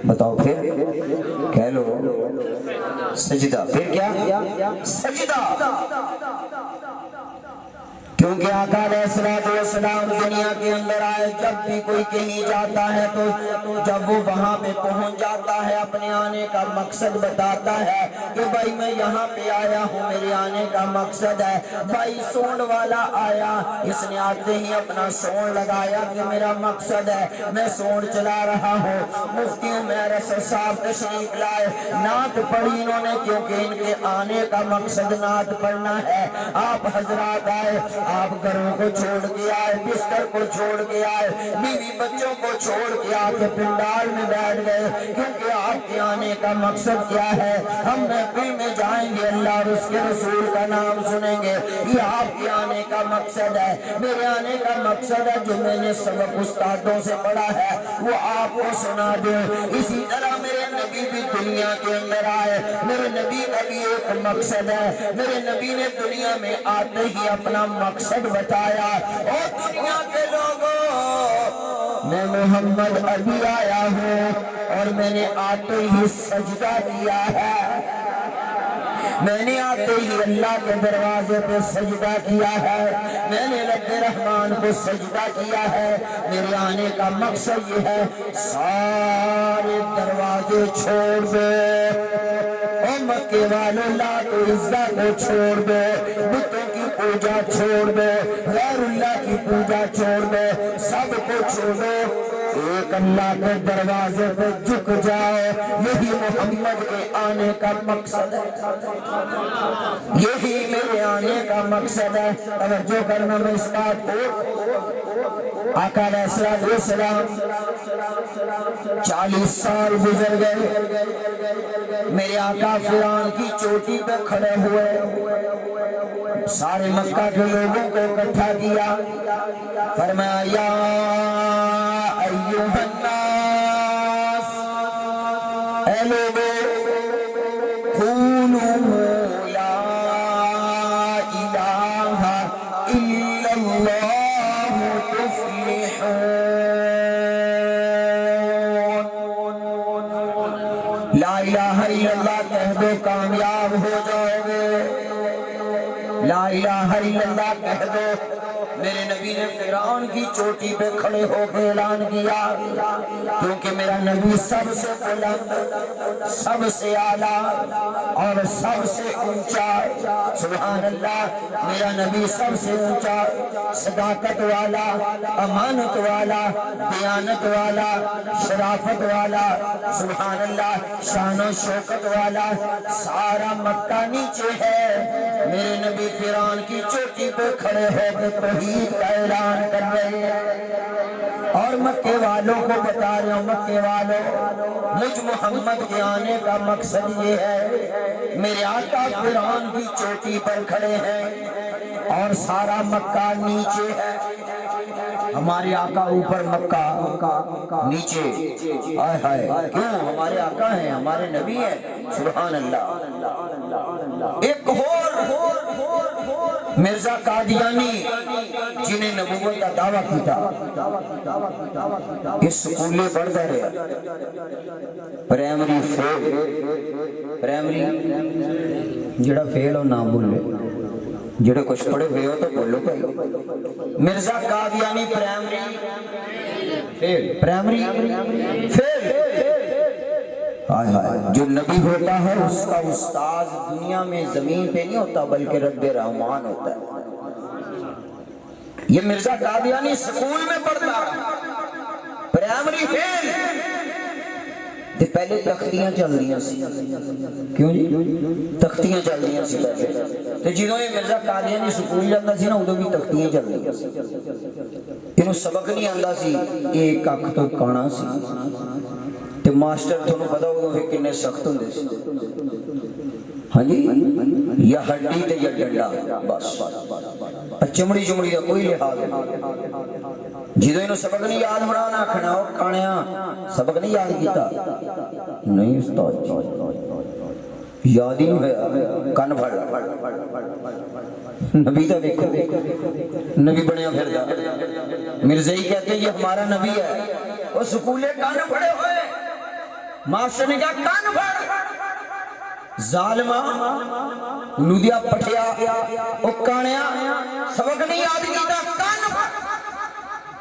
بتاؤ، پھر کہہ لو سجدہ، پھر کیا؟ سجدہ۔ کیونکہ آقا علیہ السلام دنیا کے اندر آئے، جب بھی کوئی کہیں جاتا ہے تو جب وہ وہاں پہ پہنچ جاتا ہے اپنے آنے کا مقصد بتاتا ہے کہ بھائی میں یہاں پہ آیا ہوں، میرے آنے کا مقصد ہے۔ بھائی سونڈ والا آیا، اس نے آتے ہی اپنا سونڈ لگایا کہ میرا مقصد ہے، میں سونڈ چلا رہا ہوں۔ مفتی عمیر اسد صاحب تشریف لائے، نعت پڑھی انہوں نے، کیونکہ ان کے آنے کا مقصد نعت پڑھنا ہے۔ آپ حضرات آئے، آپ گھروں کو چھوڑ کے آئے، بستر کو چھوڑ کے آئے، بیوی بچوں کو چھوڑ کے آ کے پنڈال میں بیٹھ گئے، کیونکہ آپ کے آنے کا مقصد کیا ہے؟ ہم محفل میں جائیں گے، اللہ اور اس کے رسول کا نام سنیں گے، یہ آپ کے آنے کا مقصد ہے۔ میرے آنے کا مقصد ہے جو میں نے سبق استادوں سے پڑھا ہے وہ آپ کو سنا دوں۔ اسی طرح میرے نبی بھی دنیا کے اندر آئے، میرے نبی کا بھی ایک مقصد ہے۔ میرے نبی نے دنیا میں آتے ہی اپنا مقصد بتایا، اور دنیا کے لوگوں، میں محمد ابھی آیا ہوں اور میں نے آتے ہی سجدہ کیا ہے، میں نے آتے ہی اللہ کے دروازے پہ سجدہ کیا ہے، میں نے رب رحمان کو سجدہ کیا ہے۔ میرے آنے کا مقصد یہ ہے، سارے دروازے چھوڑ دو، او مکے والوں، لات و عزہ کو چھوڑ دو، بتوں کی پوجا چھوڑ دو، غیر اللہ کی پوجا چھوڑ دو، سب کو چھوڑو، ایک اللہ کے دروازے پہ جھک جاؤ۔ یہی محمد کے آنے کا مقصد ہے، یہی میرے آنے کا مقصد ہے۔ توجہ کرنا میں اس بات کو، آقا علیہ السلام 40 سال گزر گئے، میرے آقا فرعون کی چوٹی پہ کھڑے ہوئے، سارے مکہ کے لوگوں کو اکٹھا کیا، فرمایا یا ایوہ الناس، اے لوگوں، قولوا لا الہ الا اللہ تفلحون، لا الہ الا اللہ کہہ دو کامیاب ہو جاؤ گے، لا الہ الا اللہ کہہ دو۔ میرے نبی نے فرعون کی چوٹی پہ کھڑے ہو کے اعلان کیا، کیونکہ میرا نبی سب سے بلند، سب سے اعلیٰ اور سب سے اونچا، سبحان اللہ، میرا نبی سب سے اونچا، صداقت والا، امانت والا، دیانت والا، شرافت والا، سبحان اللہ، شان و شوکت والا، سارا مکہ نیچے ہے، میرے نبی فرعون کی چوٹی پہ کھڑے ہو کے توحید کا اعلان کر رہے ہیں، اور مکے والوں کو بتا رہے ہوں، مکے والوں، مجھ محمد کے آنے کا مقصد یہ ہے، میرے آقا فرعون کی چوٹی پر کھڑے ہیں اور سارا مکہ نیچے ہے، ہمارے آقا اوپر، مکہ نیچے، ہائے ہائے، کیوں؟ ہمارے آقا ہیں، ہمارے نبی ہیں، سبحان اللہ۔ ایک اور مرزا قادیانی جنہیں نبوت کا دعویٰ کی تھا، اس سکولے پڑھتا رہا، پرائمری فیل، پرائمری جڑا فیل ہو نام بھولے، جڑے کچھ پڑھے ہوئے ہو تو بولو پہلے، مرزا قادیانی پرائمری فیل، پرائمری فیل، جو نبی ہوتا ہے اس کا استاذ دنیا میں زمین پہ نہیں ہوتا بلکہ رب رحمان ہوتا ہے۔ یہ مرزا قادیانی سکول میں پڑھتا پرائمری فیل، پہلے تختیاں چل رہی ہیں، کیوں جی؟ تختیاں چل رہی ہیں پہلے، تو جنہوں نے مرزا قادیانی سکول جاتا سی نا ادھوں بھی تختیاں چل رہی ہیں، انہوں سبق نہیں آندا سی، ایک اکھ تو کانا سی، تے تے ماسٹر تھانوں پتہ ہوگا کہ کنے سخت ہوندے سی ہاں جی یا ہڈی تے یا ڈنڈا بس چمڑی چمڑی دا کوئی لحاظ نہیں جدوں انہوں سبق نہیں یاد بنانا آکھنا او کانیا سبق نہیں یاد کیتا نہیں استاد جی یاد ہی نہیں ہویا کن پھڑ نبی تو دیکھو نبی بنیا پھر جا مرزائی کہتے ہیں یہ ہمارا نبی ہے وہ سکولے کان پھڑے ہوئے ماسٹر نے کہا کان پھڑ ظالمہ نودیا پٹھیا او کانیا سبق نہیں یاد کیتا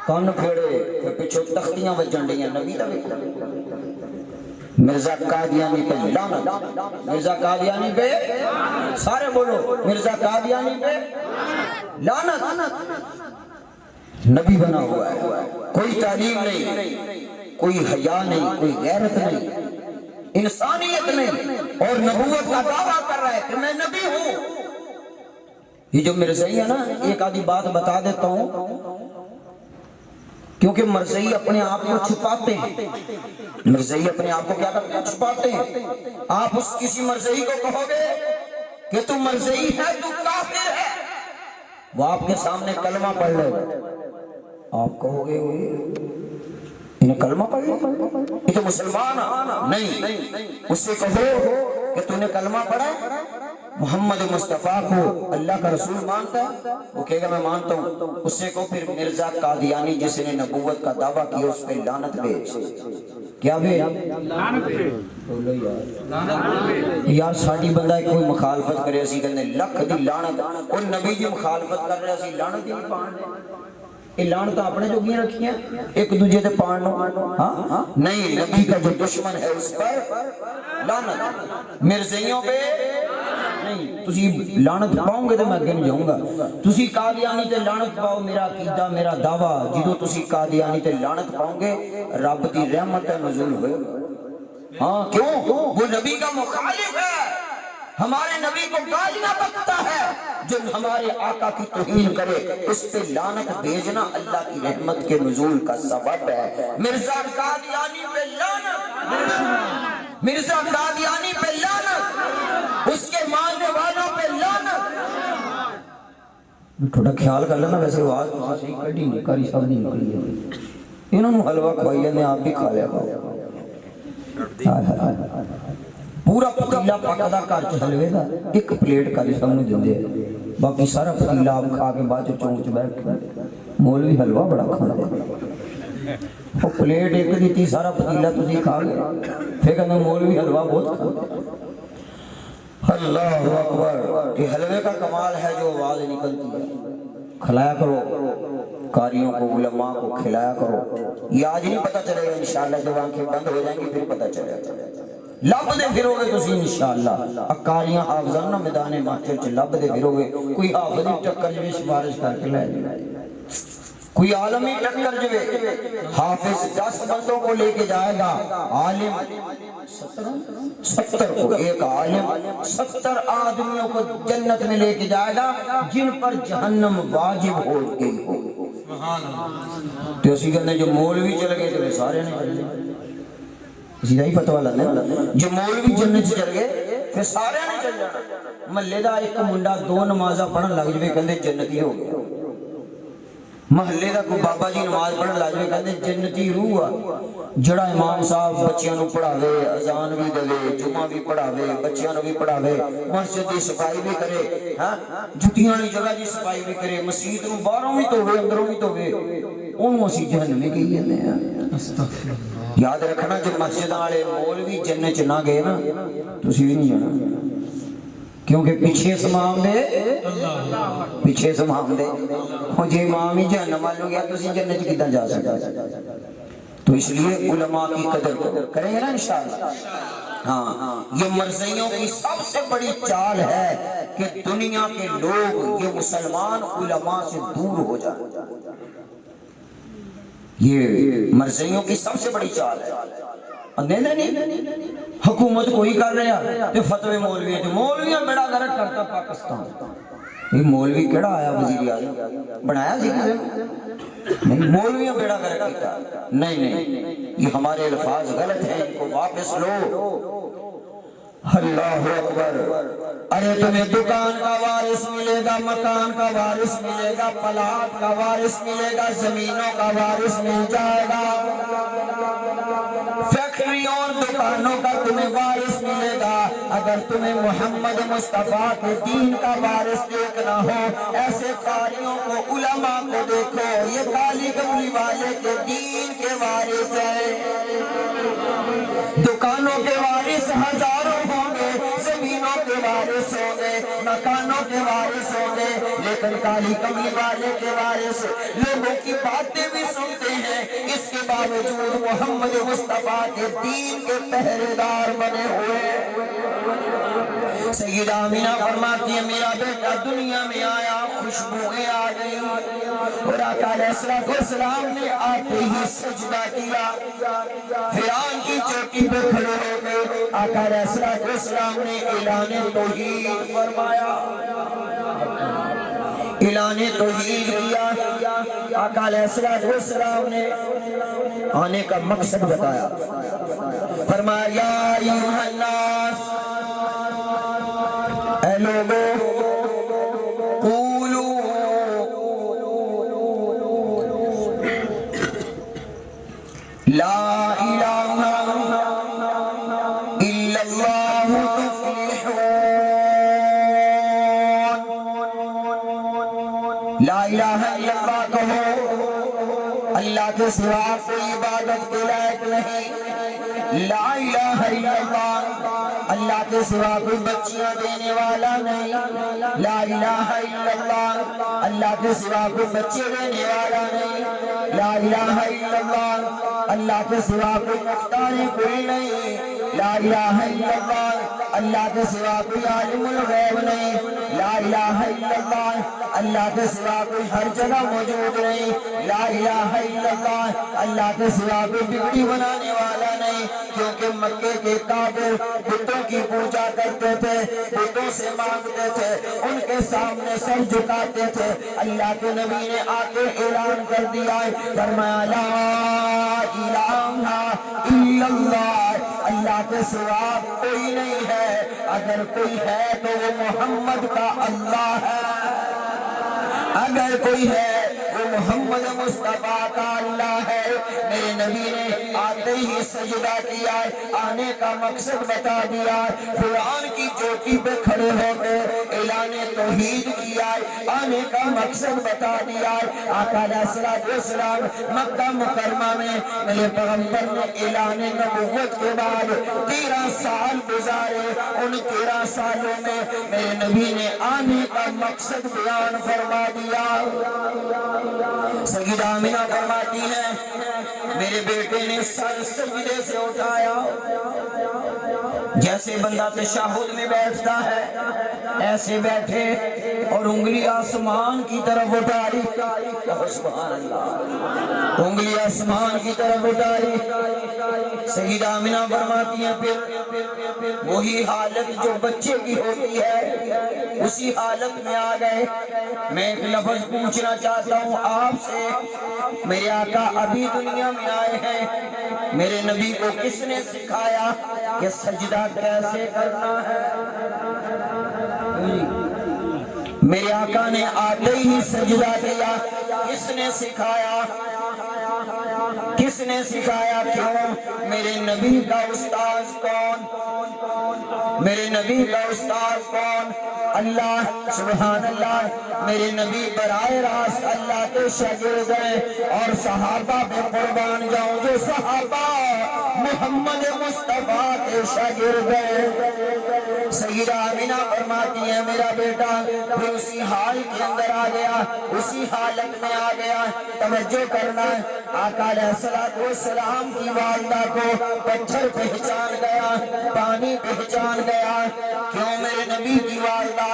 کان پھڑے پھر پچھو تختیاں بجن ڈیاں نبی تو دیکھو مرزا قادیانی پہ لعنت مرزا قادیانی پہ سارے بولو مرزا قادیانی پہ لعنت نبی بنا ہوا ہے کوئی تعلیم نہیں کوئی حیا نہیں کوئی غیرت نہیں انسانیت نہیں اور نبوت کا دعویٰ کر رہا ہے کہ میں نبی ہوں یہ جو مرزائی ہے نا ایک آدھی بات بتا دیتا ہوں کیونکہ مرزائی اپنے آپ کو چھپاتے ہیں مرزائی اپنے آپ کو کیا کرتے ہیں چھپاتے ہیں آپ اس کسی مرزائی کو کہو گے کہ تو مرزائی ہے تو کافر ہے وہ آپ کے سامنے کلمہ پڑھ لے آپ کہو گے انہیں کلمہ پڑھ لے یہ تو مسلمان نہیں اس سے کہو کہ تو نے کلمہ پڑھا محمد مصطفیٰ کو اللہ کا رسول مانتا ہے وہ کہے گا میں مانتا ہوں اس سے کہو پھر مرزا قادیانی جس نے نبوت کا دعویٰ کیا اس پہ لعنت بھیج کیا بھیج لعنت یار ساڑی بندہ ہے کوئی مخالفت کرے اسی کہنے لکھ دی لعنت اور نبی جی مخالفت کر رہے اسی لعنت دی نہیں پانے یہ لعنت اپنے جو گیا رکھی ہیں ایک دوجہ تے پانو ہاں نہیں نبی کا جو دشمن ہے اس پر لعنت مرزائیوں پہ نہیں تسی لعنت پاؤں گے تو میں اگے نہیں جاؤں گا تسی قادیانی تے لعنت پاؤ میرا عقیدہ میرا دعویٰ جدو تسی قادیانی تے لعنت پاؤں گے رب دی رحمت نزول ہوئے ہاں کیوں وہ نبی کا مخالف ہے ہمارے نبی کو گالیاں بکتا ہے جو ہمارے آقا کی توہین کرے اس پہ لعنت بھیجنا اللہ کی رحمت کے نزول کا سبب ہے مرزا قادیانی پہ لعنت مرزا قادیانی پہ لعنت اس کے ماننے والوں پہ لعنت تھوڑا خیال کر لینا ویسے آواز صحیح کٹی نہیں کاری سب نہیں نکلی ہے انہوں نے حلوہ کھوائی نے آپ بھی کھا لیا پورا پتیلا پکدا گھر چ حلوے دا ایک پلیٹ کاری سامنے دیندے باقی سارا پتیلا آپ کھا کے بعد چونچ بیٹھ مولوی حلوہ بڑا کھاندے وہ پلیٹ ایک دیتی سارا پتیلا تسی کھا گئے پھر کہنے مولوی حلوہ بہت کھاندے اللہ اکبر یہ حلوے کا کمال ہے جو آواز نکلتی ہے کھلایا کرو قاریوں کو علماء کو کھلایا کرو یہ آج نہیں پتہ چلے گا انشاءاللہ جب آنکھیں بند ہو جائیں گی پھر پتہ چلے گا لب دے پھرو گے تسی انشاءاللہ اکاریاں حافظان نہ میدان محشر چ لب دے پھرو گے کوئی حافظی ٹکر جوے سفارش کر کے لے کوئی عالمی ٹکر جوے حافظ 10 بندوں کو لے کے جائے گا عالم 70 کو ایک عالم 70 آدمیوں کو جنت میں لے کے جائے گا جن پر جہنم واجب ہو گئی ہو تو اسی کہنے جو مولوی چل گئے تو سارے نہیں چل گئے اسی دا ہی فتوہ لگنے جو مولوی جنت چل گئے پھر سارے نہیں چل جانا محلے دا ایک منڈا 2 نمازہ پڑھن لگ جوے کہندے جنتی ہو گیا محلے دا کوئی بابا جی نماز پڑھن لگ جوے کہندے جنتی روح آ جڑا امام صاحب بچیاں نو پڑھاوے اذان بھی دے جمعہ بھی پڑھاوے بچیاں نو بھی پڑھاوے مسجد دی صفائی بھی کرے ہاں جتیاں والی جگہ دی صفائی بھی کرے مسجد نو باہروں بھی دھوے اندروں بھی دھوے اونوں اسی جہنم کہی جاندے ہیں استغفر یاد رکھنا جو مسجد والے مولوی جنت چ نہ گئے نا تسی بھی نہیں جانا کیونکہ پیچھے سمام دے پیچھے سمام دے وہ جی امام ہی جہنم والوں گیا تسی جنت کدھر جا سکتا تو اس لیے علماء کی قدر کریں گے نا انشاءاللہ ہاں یہ مرزائیوں کی سب سے بڑی چال ہے کہ دنیا کے لوگ یہ مسلمان علماء سے دور ہو جائیں یہ مرزائیوں کی سب سے بڑی چال ہے نہیں حکومت کوئی کر رہا تو فتوے مولوی ہیں مولویاں بڑا غلط کرتا پاکستان یہ مولوی کیڑا آیا وزیر اعظم بنایا سی کسی نے؟ نہیں، مولویوں بیڑا کر کیتا نہیں، یہ ہمارے الفاظ غلط ہیں، ان کو واپس لو۔ اللہ اکبر۔ ارے تمہیں دکان کا وارث ملے گا، مکان کا وارث ملے گا، پلاٹ کا وارث ملے گا، زمینوں کا وارث مل جائے گا، فیکٹریوں اور دکانوں کا تمہیں وارث ملے گا۔ اگر تمہیں محمد مصطفیٰ کے دین کا وارث دیکھنا ہو، ایسے قاریوں کو، علماء کو دیکھو، یہ کالی کملی والے کے دین کے وارث ہیں۔ دکانوں کے وارث ہزاروں ہوں گے، زمینوں کے وارث ہوں گے، مکانوں کے وارث ہوں گے، لیکن کالی کملی والے کے وارث لوگوں کی باتیں بھی سنتے ہیں، اس کے باوجود محمد مصطفیٰ کے دین کے پہرے دار بنے ہوئے۔ سیدہ آمینہ فرماتی ہے میرا بیٹا دنیا میں آیا، خوشبوئیں آ گئی، اور آقا علیہ السلام نے آتے ہی سجدہ کیا، فرعون کی چوٹی پہ کھڑے ہو گئے۔ آقا علیہ السلام نے اعلان توحید فرمایا، اعلان توحید کیا۔ آقا علیہ السلام نے آنے کا مقصد بتایا، فرمایا یا ایھا الناس، اے لوگو، قولو لا الہ الا اللہ تفلحون۔ لا الہ الا اللہ کہو، اللہ کے سوا کوئی عبادت کے لائق نہیں۔ لا الہ الا اللہ، اللہ کے سوا کوئی بچیاں دینے والا نہیں۔ لا الہ الا اللہ، اللہ کے سوا کوئی بچے دینے والا نہیں۔ لا الہ الا اللہ، اللہ کے سوا کوئی مختار کوئی نہیں۔ لا الہ الا اللہ، اللہ کے سوا کوئی عالم الغیب نہیں۔ لا الہ الا اللہ، اللہ کے سوا کوئی ہر جگہ موجود نہیں۔ لا الہ الا اللہ، اللہ کے سوا کوئی بگڑی بنانے والا نہیں، کیونکہ مکے کے کافر بتوں کی پوجا کرتے تھے، بتوں سے مانگتے تھے، ان کے سامنے سر جھکاتے تھے۔ اللہ کے نبی نے آ کے اعلان کر دیا ہے، فرمایا لا الہ الا اللہ، اللہ کے سوا کوئی نہیں ہے، اگر کوئی ہے تو وہ محمد کا اللہ ہے، اگر کوئی ہے وہ محمد مصطفیٰ کا اللہ ہے۔ میرے نبی نے آتے ہی سجدہ کیا ہے، آنے کا مقصد بتا دیا ہے، فرعون کی چوٹی پہ کھڑے ہو کے اعلان توحید کیا ہے، آنے کا مقصد بتا دیا ہے۔ آقا علیہ السلام مکہ مکرمہ میں میرے پیغمبر نے اعلان نبوت کے بعد 13 سال گزارے، ان 13 سالوں میں میرے نبی نے آنے کا مقصد بیان فرما دیا۔ سیدہ آمینہ فرماتی ہے میرے بیٹے نے سر سجدے سے اٹھایا، جیسے بندہ تشہد میں بیٹھتا ہے ایسے بیٹھے، اور انگلی آسمان کی طرف اٹھائی، سبحان اللہ، انگلی آسمان کی طرف اٹھائی۔ سیدہ آمینہ فرماتی ہیں پھر وہی حالت جو بچے کی ہوتی ہے اسی حالت میں آ گئے۔ میں ایک لفظ پوچھنا چاہتا ہوں آپ سے، میرے آقا ابھی دنیا میں آئے ہیں، میرے نبی کو کس نے سکھایا کہ سجدہ کیسے کرنا ہے؟ میرے آقا نے آتے ہی سجدہ کیا، کس نے سکھایا؟ کس نے سکھایا؟ کیوں؟ میرے نبی کا استاذ کون؟ میرے نبی کا استاذ کون؟ اللہ، سبحان اللہ۔ میرے نبی براہ راست اللہ کے شاگرد ہیں، اور صحابہ پہ قربان جاؤں، جو صحابہ محمد مصطفیٰ کے شاگرد ہیں۔ سیدہ آمینہ فرماتی ہے میرا بیٹا پھر اسی حال کے اندر آ گیا، اسی حالت میں آ گیا۔ توجہ کرنا ہے، آقا علیہ السلام کی والدہ کو پتھر پہچان گیا، پانی پہچان گیا۔ کیوں؟ میرے نبی کی والدہ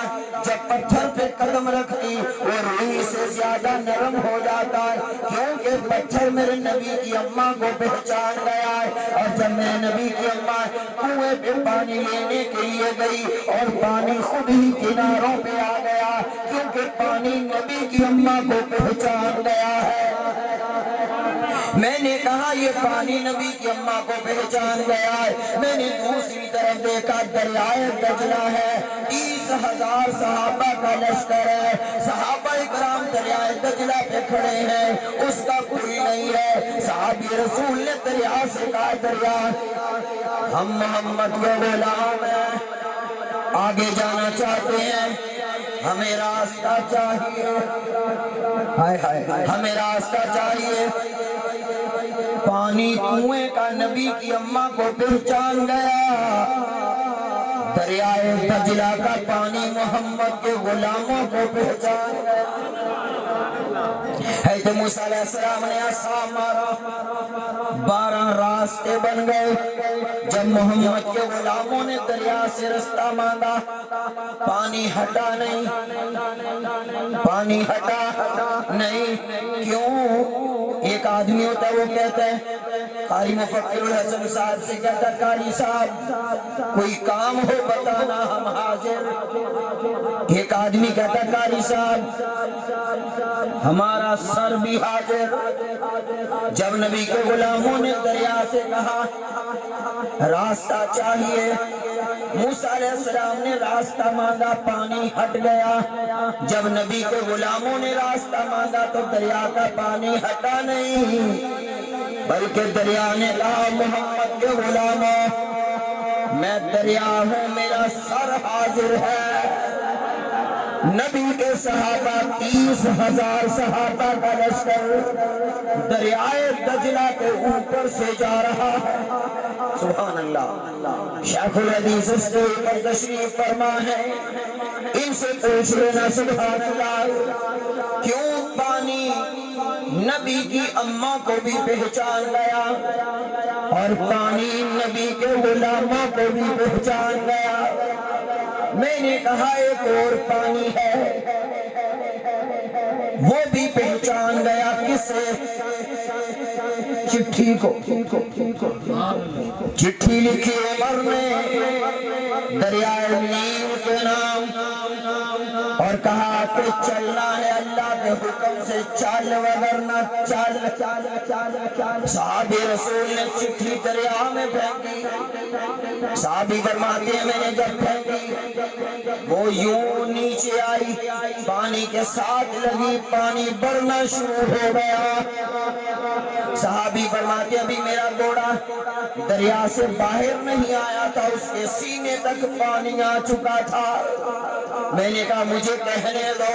جب پتھر پہ قدم رکھتی وہ روئی سے زیادہ نرم ہو جاتا ہے، کیونکہ پتھر میرے نبی کی اماں کو پہچان گیا ہے۔ اور جب میرے نبی کی اماں کنویں پہ پانی لینے کے لیے گئی اور پانی خود ہی کناروں پہ آ گیا، پانی نبی کی اماں کو پہچان گیا ہے۔ میں نے کہا یہ پانی نبی کی اماں کو پہچان گیا ہے۔ میں نے دوسری طرف دیکھا دریائے دجلہ ہے، 30,000 صحابہ کا لشکر ہے، صحابہ اکرام دریائے دجلہ پہ کھڑے ہیں، اس کا کوئی نہیں ہے۔ صحابی رسول نے دریا سے کہا دریا ہم محمد کے غلام ہیں، آگے جانا چاہتے ہیں، ہمیں راستہ چاہیے، ہمیں راستہ چاہیے۔ پانی کنویں کا نبی کی اماں کو پہچان گیا، دریائے دجلہ کا پانی محمد کے غلاموں کو پہچان گیا۔ حضرت موسیٰ علیہ السلام نے عصا مارا، 12 راستے بن گئے۔ جب محمد کے غلاموں نے دریا سے رستہ مانگا، پانی ہٹا نہیں، پانی ہٹا نہیں۔ کیوں؟ ایک آدمی ہوتا ہے وہ کہتا ہے، قاری مفکر الحسن صاحب سے کہتا ہے قاری صاحب کوئی کام ہو بتانا ہم حاضر۔ ایک آدمی کہتا ہے قاری صاحب ہمارا سر بھی حاضر۔ جب نبی کے غلاموں نے دریا سے کہا راستہ چاہیے، موسیٰ علیہ السلام نے راستہ مانگا، پانی ہٹ گیا۔ جب نبی کے غلاموں نے راستہ مانگا تو دریا کا پانی ہٹا نہیں، بلکہ دریا نے کہا محمد کے غلاموں میں دریا ہوں، میرا سر حاضر ہے۔ نبی کے صحابہ 30,000 صحابہ کا لشکر دریائے دجلہ کے اوپر سے جا رہا ہے۔ سبحان اللہ۔ شیخ الحدیث اسٹیج پر تشریف فرما ہے، ان سے پوچھ لینا سبحان اللہ کیوں پانی نبی کی اماں کو بھی پہچان گیا اور پانی نبی کے غلاموں کو بھی پہچان گیا۔ میں نے کہا ایک اور پانی ہے وہ بھی پہچان گیا، کسے؟ چٹھی کو۔ چٹھی لکھی عمر نے دریائے نیل کے نام اور کہا کہ چلنا ہے اللہ کے حکم سے، چل ورنہ چل۔ صحابی رسول نے چٹھی دریا میں پھینکی، صحابی فرماتے ہیں میں نے جب پھینکی وہ یوں نیچے آئی، پانی کے ساتھ لگی، پانی بڑھنا شروع ہو گیا۔ صحابی فرماتے ابھی میرا گھوڑا دریا سے باہر نہیں آیا تھا، اس کے سینے تک پانی آ چکا تھا۔ میں نے کہا مجھے کہنے دو،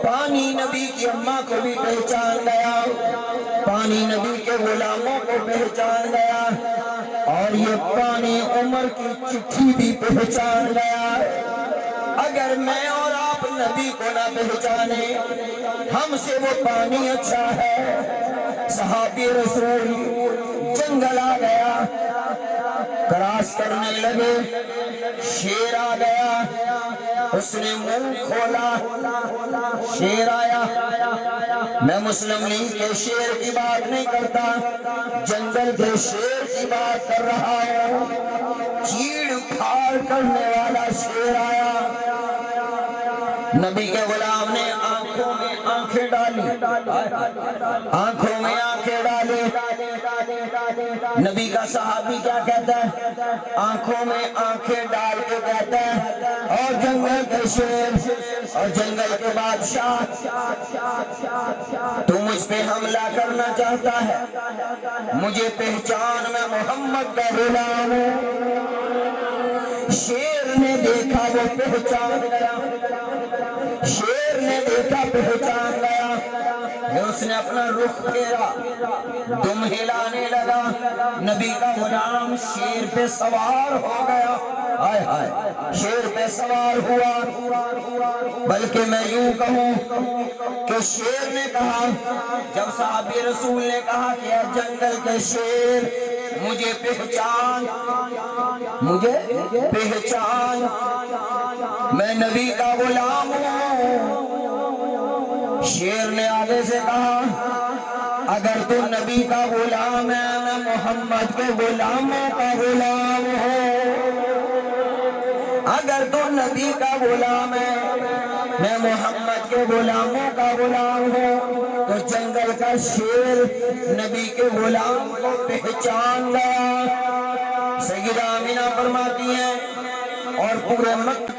پانی نبی کی اماں کو بھی پہچان گیا، پانی نبی کے غلاموں کو پہچان گیا، اور یہ پانی عمر کی چٹھی بھی پہچان گیا۔ اگر میں اور آپ نبی کو نہ پہچانے، ہم سے وہ پانی اچھا ہے۔ صحابی رسول جنگل آ گیا، کراس کرنے لگے، شیر آ گیا، اس نے منہ کھولا، شیر آیا۔ میں مسلم لیگ کے شیر کی بات نہیں کرتا، جنگل کے شیر کی بات کر رہا ہوں۔ چیڑ پھاڑ کرنے والا شیر آیا، نبی کے غلام نے آنکھوں میں آنکھیں ڈالی، آنکھوں میں آنکھیں ڈالی۔ نبی کا صحابی کیا کہتا ہے؟ آنکھوں میں آنکھیں ڈال کے کہتا ہے اور جنگل کے شیر اور جنگل کے بادشاہ تو مجھ پہ حملہ کرنا چاہتا ہے، مجھے پہچان میں محمد کا غلام ہوں۔ شیر نے دیکھا وہ پہچان گیا، شیر نے دیکھا پہچان گیا، اس نے اپنا رخ پھیرا، دم ہلانے لگا، نبی کا غلام شیر پہ سوار ہو گیا، ہائے ہائے شیر پہ سوار ہوا۔ بلکہ میں یوں کہوں کہ شیر نے کہا، جب صحابی رسول نے کہا کہ جنگل کے شیر مجھے پہچان، مجھے پہچان، میں نبی کا غلام ہوں۔ شیر نے آگے سے کہا اگر تو نبی کا غلام ہے میں محمد کے غلاموں کا غلام ہوں۔ اگر تو نبی کا غلام ہے میں محمد کے غلاموں کا غلام ہوں، تو جنگل کا شیر نبی کے غلام کو پہچان گیا۔ سیدہ آمینہ فرماتی ہیں اور پورے مکہ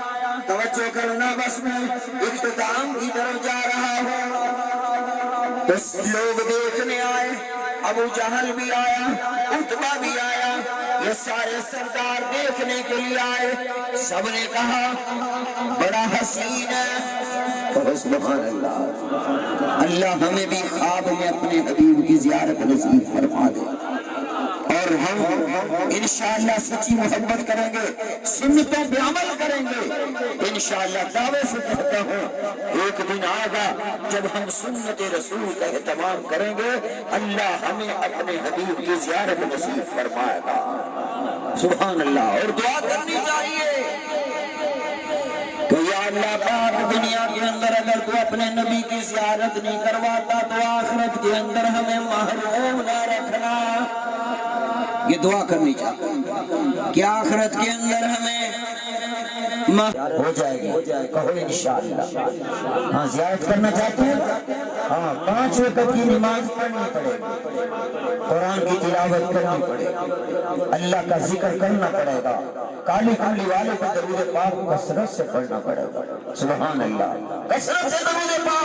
توجہ کرنا، بس میں اختتام کی طرف جا رہا ہوں، تو لوگ دیکھنے آئے، ابو جہل بھی آیا، عتبہ بھی آیا، یہ سارے سردار دیکھنے کے لیے آئے۔ سب نے کہا بڑا حسین ہے، اور سبحان اللہ، اللہ ہمیں بھی خواب میں اپنے حبیب کی زیارت نصیب فرما دے، اور ہم انشاءاللہ سچی محبت کریں گے، سنتوں پہ عمل کریں گے انشاءاللہ۔ دعوے سے کہتا ہوں ایک دن آئے گا جب ہم سنت رسول کا اہتمام کریں گے، اللہ ہمیں اپنے حبیب کی زیارت نصیب فرمائے گا، سبحان اللہ۔ اور دعا کرنی چاہیے کہ یا اللہ پاک، دنیا کے اندر اگر تو اپنے نبی کی زیارت نہیں کرواتا تو آخرت کے اندر ہمیں محروم نہ رکھنا۔ یہ دعا کرنی چاہیے کہ آخرت کے اندر ہمیں ہو جائے گی، کہو انشاءاللہ۔ ہاں زیارت کرنا چاہتے ہیں، ہاں 5 وقت کی نماز پڑھنی پڑے گی، قرآن کی تلاوت کرنی پڑے گی، اللہ کا ذکر کرنا پڑے گا، کالی کملی والے کو درود پاک کثرت سے پڑھنا پڑے گا، سبحان اللہ۔ کثرت سے درود پاک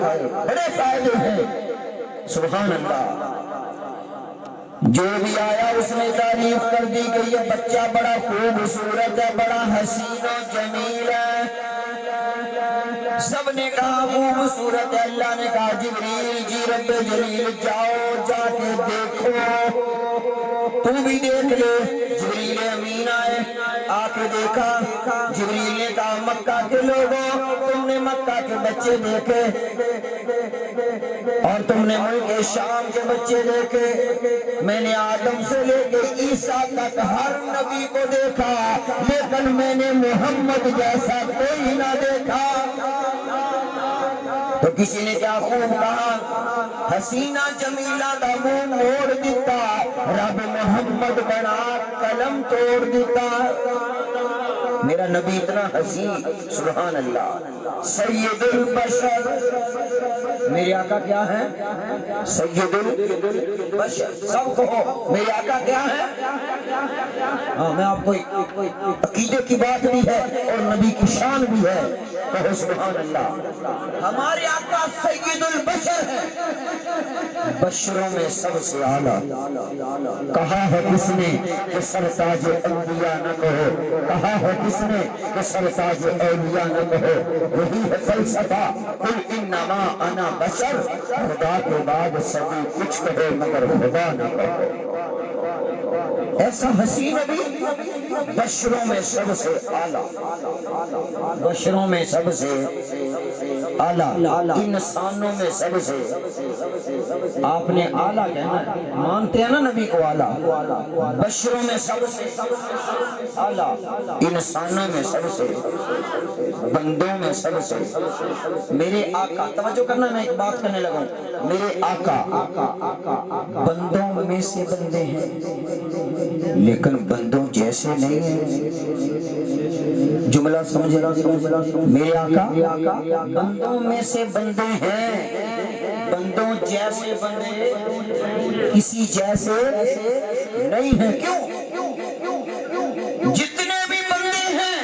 کا بڑے فائدے ہیں، سبحان اللہ۔ جو بھی آیا اس نے تعریف کر دی کہ یہ بچہ بڑا خوبصورت ہے، بڑا حسین و جمیل ہے، سب نے کہا خوبصورت ہے۔ اللہ نے کہا جبریل جی رب جلیل جاؤ، جا کے دیکھو، تم بھی دیکھ لے۔ جبریل امین آئے، آ کے دیکھا، جبریل نے کہا مکہ کے لوگوں، تم نے مکہ کے بچے دیکھے اور تم نے ملک شام کے بچے دیکھے، میں نے آدم سے لے کے عیسیٰ تک ہر نبی کو دیکھا، لیکن میں نے محمد جیسا کوئی نہ دیکھا۔ تو کسی نے کیا خوب کہا، حسینہ جمیلہ دا منہ موڑ دیتا، رب محمد بنا قلم توڑ دیتا۔ میرا نبی اتنا حسین، سبحان اللہ، سید البشر، میرے آقا کیا ہے؟ سید البشر، سب کہو میرے آقا کیا ہے؟ ہاں میں آپ کو عقیدے کی بات بھی ہے اور نبی کی شان بھی ہے، کہو سبحان اللہ۔ ہمارے آقا سید البشر ہے، بشروں میں سب سے اعلیٰ۔ کہا ہے کس نے کہ سرتاج انبیاء نہ کہو، کہا ہے کس نے کہ سرتاج اولیاء نہ کہو، وہی ہے فلسفہ، قل انما انا بشر، خدا کے بعد سبھی کچھ کہو مگر خدا نہ کہو۔ ایسا حسین نبی، بشروں میں سب سے اعلیٰ، بشروں میں سب سے اعلیٰ، انسانوں میں سب سے، آپ نے اعلیٰ کہنا، مانتے ہیں نا نبی کو اعلیٰ، بشروں میں سب سے اعلیٰ، انسانوں میں سب سے، بندوں میں سب سے۔ میرے آقا، توجہ کرنا، میں ایک بات کرنے لگا ہوں، میرے آقا بندوں میں سے بندے ہیں لیکن بندوں جیسے نہیں ہیں، جملہ سمجھ رہا، میرے آقا بندوں میں سے بندے ہیں، بندوں جیسے بندے کسی جیسے نہیں ہیں۔ کیوں؟ جتنے بھی بندے ہیں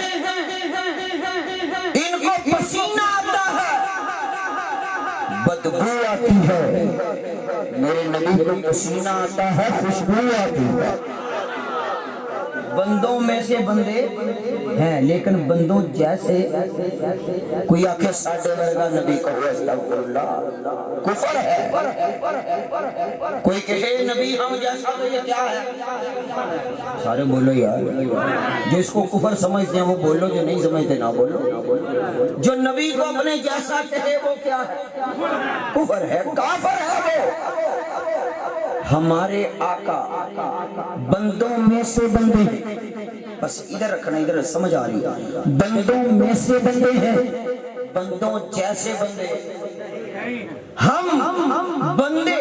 ان کو پسینہ آتا ہے، بدبو آتی ہے، میرے نبی کو پسینہ آتا ہے، خوشبو آتی ہے۔ بندوں میں سے بندے ہیں لیکن بندوں جیسے، کوئی آنکھیں ساڑھے ورگا نبی کو استغفر اللہ، کفر ہے۔ کوئی کہے نبی ہم جیسا تو یہ کیا ہے؟ سارے بولو یار، جو اس کو کفر سمجھتے ہیں وہ بولو، جو نہیں سمجھتے نہ بولو۔ جو نبی کو اپنے جیسا کہے وہ کیا ہے؟ کفر ہے، کافر ہے وہ۔ ہمارے آقا بندوں میں سے بندے ہیں، بس ادھر رکھنا، ادھر سمجھ آ رہی ہے، بندوں میں سے بندے ہیں، بندوں جیسے بندے، ہم بندے،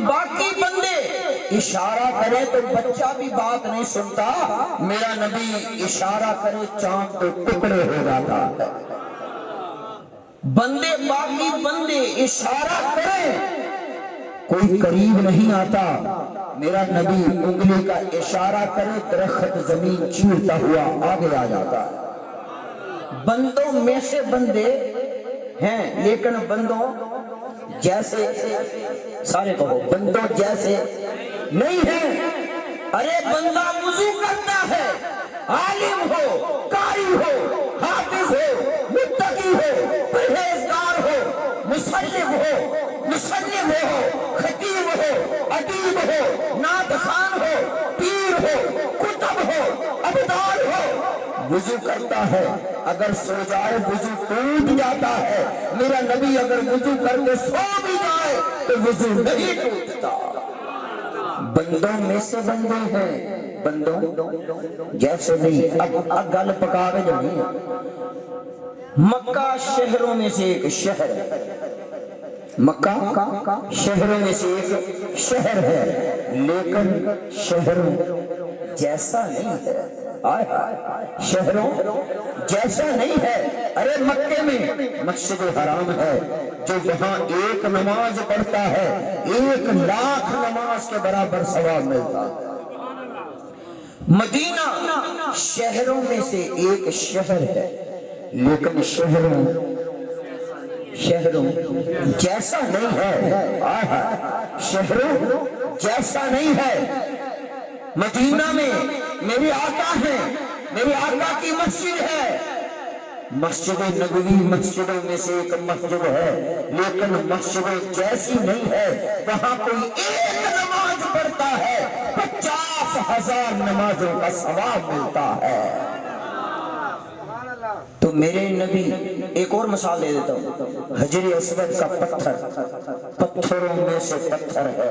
باقی بندے اشارہ کرے تو بچہ بھی بات نہیں سنتا، میرا نبی اشارہ کرے چاند تو ٹکڑے ہو جاتا ہے۔ بندے باقی بندے اشارہ کرے کوئی قریب نہیں آتا، میرا نبی انگلی کا اشارہ کرے درخت زمین چیرتا ہوا آگے آ جاتا ہے۔ بندوں میں سے بندے ہیں لیکن بندوں جیسے، سارے کہو بندوں جیسے نہیں ہیں۔ ارے بندہ وضو کرتا ہے، عالم ہو، قاری ہو، حافظ ہو، متقی ہو، پرہیزگار ہو، مصلح ہو، خطیب ہو، ادیب ہو، نعت خوان ہو، پیر ہو، کتب ہو، ابدال ہو، وضو کرتا ہے، اگر سو جائے وضو ٹوٹ جاتا ہے۔ میرا نبی اگر وضو کر کے سو بھی جائے تو وضو نہیں ٹوٹتا۔ بندوں میں سے بندے ہیں، بندوں جیسے نہیں۔ اب گل پکا کے جانی ہے۔ مکہ شہروں میں سے ایک شہر ہے، مکہ شہروں میں سے ایک شہر ہے، لیکن شہروں جیسا نہیں ہے۔ شہروں جیسا نہیں ہے۔ ارے مکے میں مسجد حرام ہے، جو وہاں ایک نماز پڑھتا ہے 1,00,000 نماز کے برابر ثواب ملتا ہے۔ مدینہ شہروں میں سے ایک شہر ہے، لیکن شہروں جیسا نہیں ہے۔ شہروں جیسا نہیں ہے۔ مدینہ میں میرے آقا ہیں، میرے آقا کی مسجد ہے، مسجد نبوی مسجدوں میں سے ایک مسجد ہے، لیکن مسجدوں جیسی نہیں ہے۔ وہاں کوئی ایک نماز پڑھتا ہے 50,000 نمازوں کا ثواب ملتا ہے۔ تو میرے نبی، ایک اور مثال دے دیتا ہوں، حجر اسود کا پتھر، پتھروں میں سے پتھر ہے۔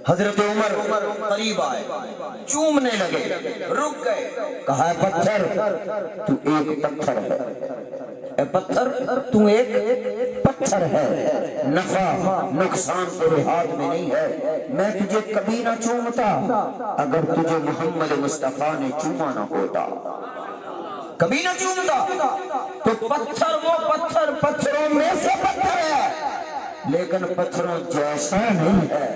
حضرت عمر قریب آئے، چومنے لگے، رک گئے، کہا ہے پتھر تو ایک پتھر ہے، اے پتھر تو ایک پتھر ہے، نفع نقصان تیرے ہاتھ میں نہیں ہے، میں تجھے کبھی نہ چومتا اگر تجھے محمد مصطفیٰ نے چوما نہ ہوتا، کبھی نہ چومتا۔ تو پتھر وہ پتھر پتھروں میں سے پتھر ہے، لیکن پتھروں جیسا نہیں ہے۔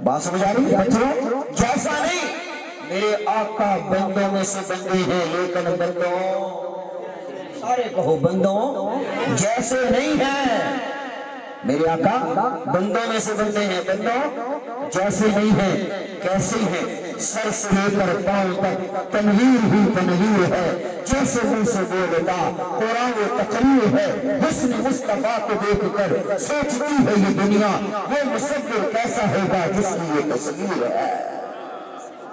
بات سمجھ آ رہی ہے؟ پتھروں جیسا نہیں۔ میرے آقا بندوں میں سے بندے ہیں، لیکن بندوں، سارے کہو بندوں جیسے نہیں ہیں۔ میرے آقا بندوں میں سے بندے ہیں، بندوں جیسے نہیں ہیں۔ کیسے ہیں؟ سر سے لے کر پاؤں تک تنویر ہی تنویر ہے، جیسے منہ سے بولتا قرآن تقریر ہے۔ حسن مصطفیٰ کو دیکھ کر سوچتی ہے یہ دنیا، وہ مصور کیسا ہوگا جس میں یہ تصویر ہے۔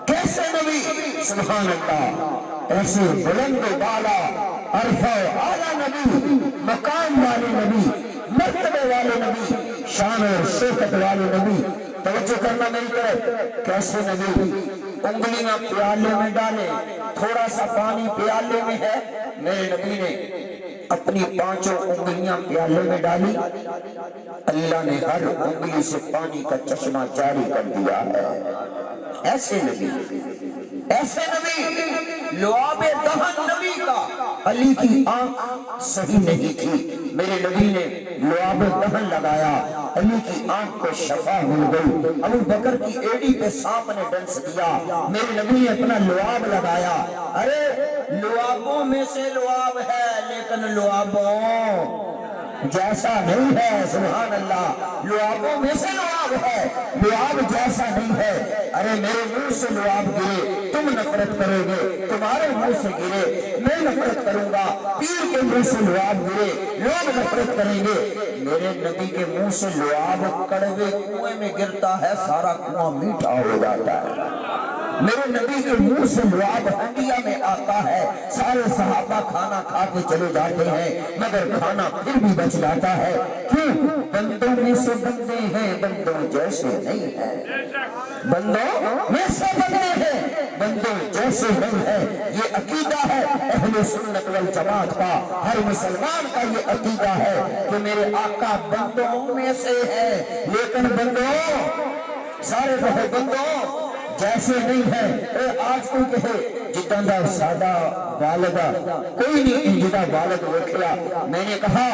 کیسے نبی، سبحان اللہ، ایسے بلند و بالا عرفہ و اعلیٰ نبی، مقام والے نبی، مرتبے والے نبی، شان اور شوکت والے نبی۔ توجہ کرنا میری طرف، کیسے نبی، انگلیاں پیالے میں ڈالے، تھوڑا سا پانی پیالے میں ہے، میرے نبی نے اپنی 5 انگلیاں پیالے میں ڈالی، اللہ نے ہر انگلی سے پانی کا چشمہ جاری کر دیا ہے۔ ایسے نبی، ایسے نبی، لعاب دہن نبی کا، علی کی آنکھ صحیح نہیں تھی، میرے نبی نے لعاب دہن لگایا، علی کی آنکھ کو شفا مل گئی۔ ابو بکر کی ایڑی پہ سانپ نے ڈنس دیا، میرے نبی نے اپنا لعاب لگایا۔ ارے لعابوں میں سے لعاب ہے، لیکن لعابوں جیسا نہیں ہے، سبحان اللہ، لعابوں میں سے لعاب ہے، لعاب جیسا نہیں ہے۔ ارے میرے منہ سے لعاب گرے تم نفرت کرو گے، تمہارے منہ سے گرے میں نفرت کروں گا، پیر کے منہ سے لعاب گرے لوگ نفرت کریں گے۔ میرے نبی کے منہ سے لعاب کڑوے کنویں میں گرتا ہے، سارا کنواں میٹھا ہو جاتا ہے۔ میرے نبی کے منہ سے لعاب ہنڈیا میں آتا ہے، سارے صحابہ کھانا کھا کے چلے جاتے ہیں، مگر کھانا پھر بھی بچ جاتا ہے۔ کیوں؟ بندوں میں سے بندے ہیں، بندوں جیسے نہیں ہیں، بندوں میں سے بندے ہیں، بندوں جیسے نہیں ہیں۔ یہ عقیدہ ہے اہل سنت والجماعت کا، ہر مسلمان کا یہ عقیدہ ہے کہ میرے آقا بندوں میں سے ہے، لیکن بندوں سارے کہو بندوں جیسے نہیں ہے. اے آج کوئی کہے جتنا دا سادہ والدہ کوئی نہیں جدا والد وکھیا. میں نے کہا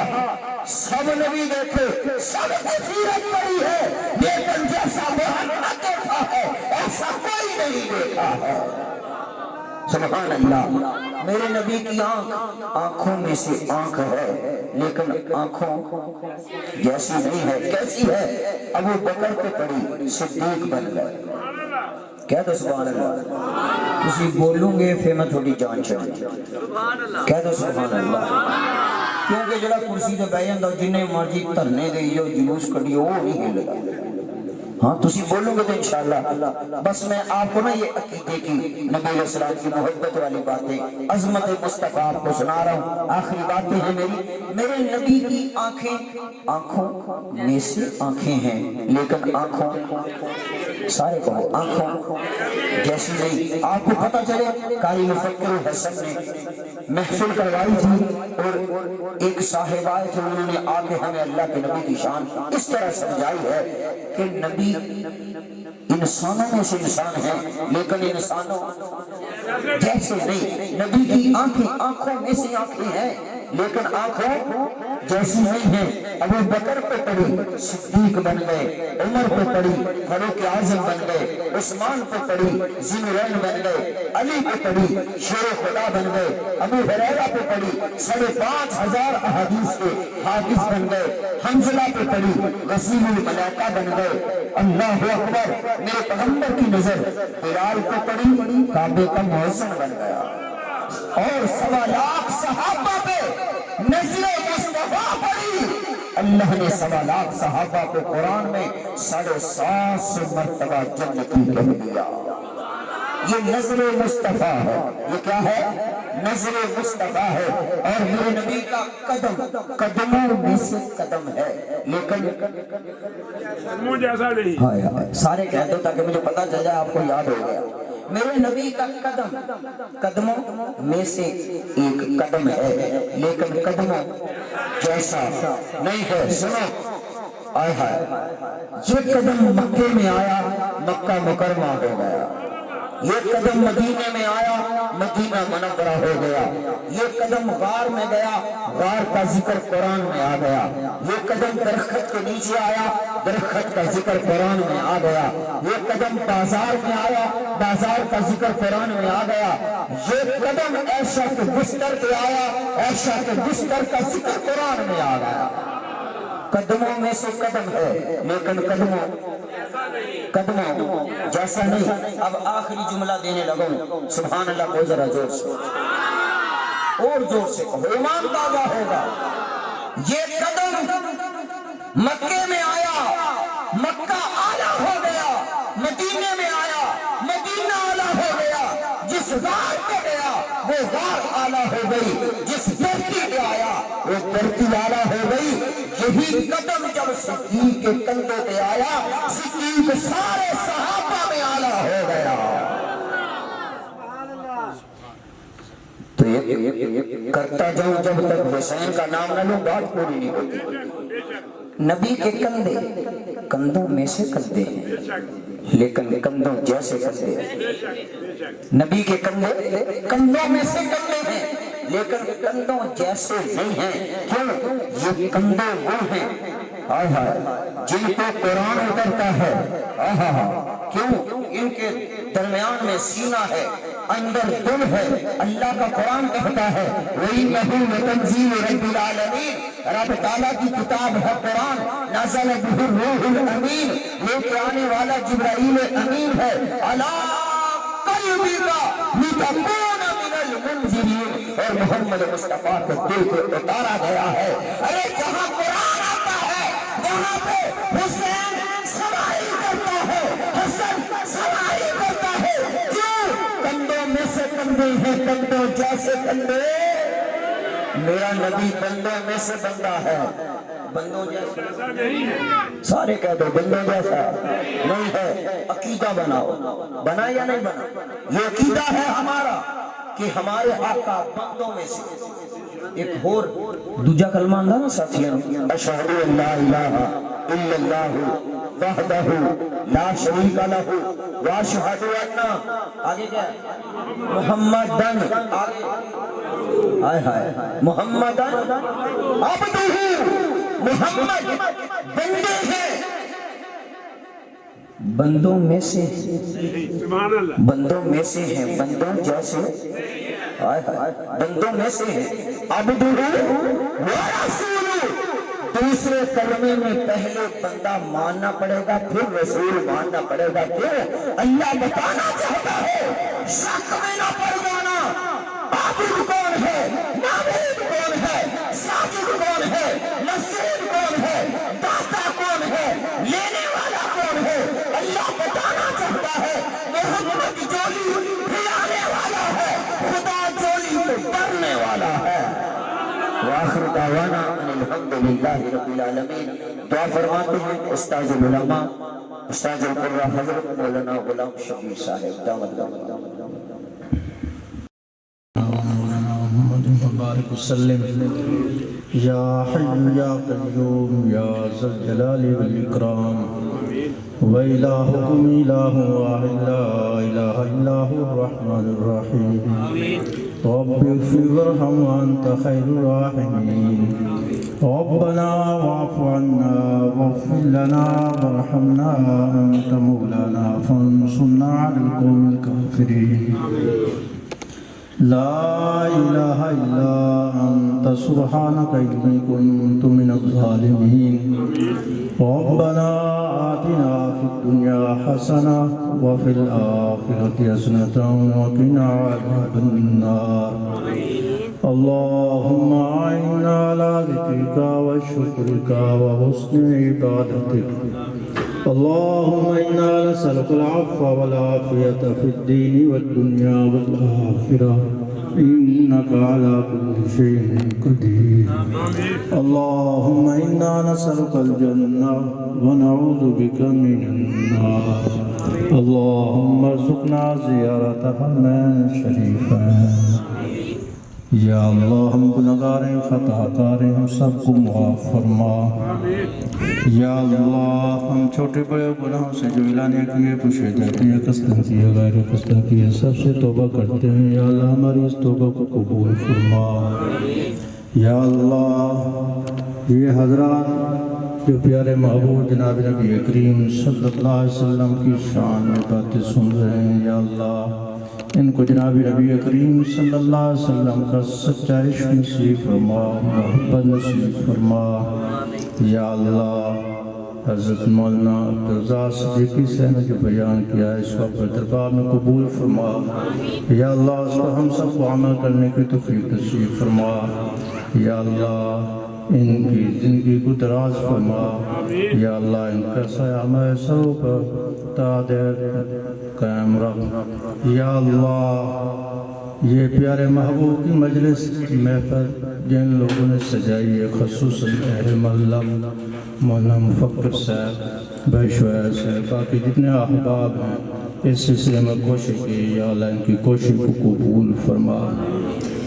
سب نبی دیکھے سب کی سیرت پڑی ہے لیکن جیسا محمد دیکھا ہے ایسا کوئی نہیں دیکھا ہے. سبحان اللہ. میرے نبی کی آنکھ آنکھوں میں سے آنکھ ہے لیکن آنکھوں جیسی نہیں ہے. کیسی ہے؟ ابو بکر پہ پڑی صدیق بن گئے. کہہ دو سبحان اللہ. کسی بولوں گے پھر میں تھوڑی جان چھڑی. کہہ دو سبحان اللہ. کیونکہ جڑا کرسی تے بیٹھ جاندا جنہیں مرضی دھرنے دئیو جلوس کڈیو وہ نہیں ہلدا. ہاں تسی بولو گے تو انشاءاللہ. بس میں آپ کو نا یہ عقیدے کی نبی علیہ السلام کی محبت والی باتیں عظمت مصطفیٰ آپ کو سنا رہا ہوں. آخری باتیں ہیں میری. میرے نبی کی آنکھیں آنکھوں میں سے آنکھیں ہیں لیکن آنکھوں سارے کہو آنکھوں جیسی نہیں. آپ کو پتہ چلے قاری مفکر حسن نے محفل کروائی تھی اور ایک صاحب آئے تھے. انہوں نے آ کے ہمیں اللہ کے نبی کی شان اس طرح سمجھائی ہے کہ نبی انسانوں میں سے انسان ہے لیکن انسانوں جیسے نہیں. نبی کی آنکھیں آنکھوں میں سے آنکھیں ہیں لیکن آنکھوں جیسی نہیں ہیں. ابو بکر پہ پڑی صدیق بن گئے. عمر پہ پڑی فاروق اعظم بن گئے. عثمان پہ پڑی ذی النورین بن گئے. علی پہ پڑی شیر خدا بن گئے. ابو ہریرہ پہ پڑی 5,500 احادیث کے حافظ بن گئے. حنظلہ پہ پڑی غسیل الملائکہ بن گئے. اللہ اکبر. میرے پیغمبر کی نظر بلال پہ پڑی کعبے کا مؤذن بن گیا. اور 1.25 لاکھ صحابہ پہ نظر مصطفیٰ پڑی. اللہ نے 1.25 لاکھ صحابہ کو قرآن میں 750 مرتبہ جنتی کہہ دیا. یہ نظر مصطفیٰ ہے. یہ کیا ہے؟ نظر مصطفیٰ ہے. اور میرے نبی کا قدم قدموں میں سے قدم ہے لیکن سارے کہہ دو تاکہ مجھے پتا چل جائے آپ کو یاد ہو گیا. میرے نبی کا قدم قدموں میں سے ایک قدم ہے لیکن قدموں جیسا نہیں ہے. سنو آئے ہائے. یہ قدم مکے میں آیا مکہ مکرمہ ہو گیا. یہ قدم مدینے میں آیا مدینہ منورہ ہو گیا. یہ قدم غار میں گیا غار کا ذکر قرآن میں آ گیا. یہ قدم درخت کے نیچے آیا درخت کا ذکر قرآن میں آ گیا. یہ قدم بازار میں آیا بازار کا ذکر قرآن میں آ گیا. یہ قدم عائشہ کے بستر پہ آیا عائشہ کے بستر کا ذکر قرآن میں آ گیا. قدموں میں سے قدم ہے لیکن قدموں جیسا نہیں. اب آخری جملہ دینے لگوں. سبحان اللہ کو ذرا زور سے اور زور سے کہو ایمان تازہ ہوگا. یہ قدم مکے میں آیا مکہ آلہ ہو گیا. مدینے میں آیا مدینہ آلہ ہو گیا. جس غار پہ گیا وہ غار آلہ ہو گئی. جس دھرتی پہ آیا وہ دھرتی آلہ ہو گئی. یہی قدم جب صدیق کے کندھوں پہ آیا صدیق سارے صحابہ میں آلہ ہو گیا. تو یہ کرتا جاؤں جب تک حسین کا نام نہ لوں بات پوری نہیں ہوتی. نبی کے کندھے کندھوں میں سے کندھے ہیں لیکن کندھوں جیسے کندھے ہیں. نبی کے کندھے کندھوں میں سے کندھے ہیں لیکن کندھوں جیسے نہیں ہیں. کیوں؟ یہ کندھے وہ ہیں جن کو قرآن اترتا ہے. کیوں؟ ان کے درمیان میں سینہ ہے اندر دل ہے. اللہ کا قرآن کہتا ہے وَإِنَّهُ لَتَنزِيلُ رَبِّ الْعَالَمِينَ. رب تعالیٰ کی کتاب ہے قرآن. نزل بِهِ الرُّوحُ الْأَمِينُ. لے کے آنے والا جبرائیل امین ہے. عَلَىٰ قَلْبِكَ لِتَكُونَ مِنَ الْمُنذِرِينَ. اور محمد مصطفیٰ کے دل کو اتارا گیا ہے. ارے جہاں قرآن آتا ہے وہاں پہ حسین سواری کرتا ہے حسن سواری کرتا ہے. کیوں؟ کندھوں میں سے کندھے ہیں کندھوں جیسے کندھے. میرا نبی بندوں میں سے بندہ ہے بندوں جیسا سارے کہہ دو بندوں جیسا نہیں ہے. عقیدہ بناؤ. بنا یا نہیں بنا؟ یہ عقیدہ ہے ہمارا کہ ہمارے آقا بندوں میں سے. ایک اور دوجا کلمہ اندھا نا ساتھیوں اشہدو ان لا الہ الا اللہ وحدہ لا شریک لہ واشہد ان آگے کیا محمدن آگے ہائے ہائے محمدن عبدہ محمد بندے ہیں بندوں میں سے ہیں بندوں جیسے بندوں میں سے ہیں عبدہ ورسولہ دوسرے کلمے میں پہلے بندہ ماننا پڑے گا پھر رسول ماننا پڑے گا کیوں اللہ بتانا چاہتا ہے شک میں نہ پڑ جانا عابد کون ہے معبود کون ہے ساجد کون ہے مسجود کون ہے داتا کون ہے لینے والا کون ہے اللہ بتانا چاہتا ہے محمد جولی کھلانے والا ہے خدا جولی کو کرنے والا ہے وآخر دعوانا ان الحمدللہ رب العالمین دعا فرماتے ہیں استاذ العلماء استاذ القرآن حضرت مولانا غلام شبیر صاحب دامت مبارک وسلم یا حی یا قیوم یا ذا الجلال والاکرام وإلہکم الہ واحد لا الہ الا هو الرحمن الرحیم رب اغفر وارحم وانت خیر الراحمین ربنا واعف عنا واغفر لنا وارحمنا انت مولانا فانصرنا على القوم الكافرين لا الہ الا انت سبحانک انی کنت من الظالمین ربنا آتنا فی الدنیا حسنہ وفی الآخرة حسنة وقنا عذاب النار اللهم أعنا على ذكرك وشكرك وحسن عبادتك اللهم إنا نسألك العفو والعافية في الدين والدنيا والآخرة إنك على كل شيء قدير اللهم إنا نسألك الجنة ونعوذ بك من النار اللهم ارزقنا زيارة حرمين شريفين یا اللہ ہم گناہگار ہیں خطا کار ہیں ہم سب کو معاف فرما یا اللہ ہم چھوٹے بڑے گناہوں سے جو اعلانیہ کیے پوشیدہ کیے قصدن کیے غیر قصدن کیے سب سے توبہ کرتے ہیں یا اللہ ہماری اس توبہ کو قبول فرما یا اللہ یہ حضرات جو پیارے محبوب جناب نبی کریم صلی اللہ علیہ وسلم کی شان میں باتیں سن رہے ہیں یا اللہ ان کو جناب نبی کریم صلی اللہ علیہ وسلم کا سچا عشق نصیب فرما محبت نصیب فرما یا اللہ حضرت مولانا عبدالرزاق صدیقی صاحب نے جو بیان کیا ہے اس کو اپنے دربار میں قبول فرما یا اللہ اس پر ہم سب کو عمل کرنے کی توفیق نصیب فرما یا اللہ ان کی زندگی کو دراز فرما یا اللہ ان کا سایہ ہمارے سروں پر تا دیر قائم رکھ یا اللہ یہ پیارے محبوب کی مجلس محفل جن لوگوں نے سجائی ہے خصوصاً اہل محلہ مولانا مفکر صاحب بھائی شعیب صاحب باقی جتنے احباب ہیں اس سلسلے میں کوشش کی یا اللہ ان کی کوشش کو قبول فرما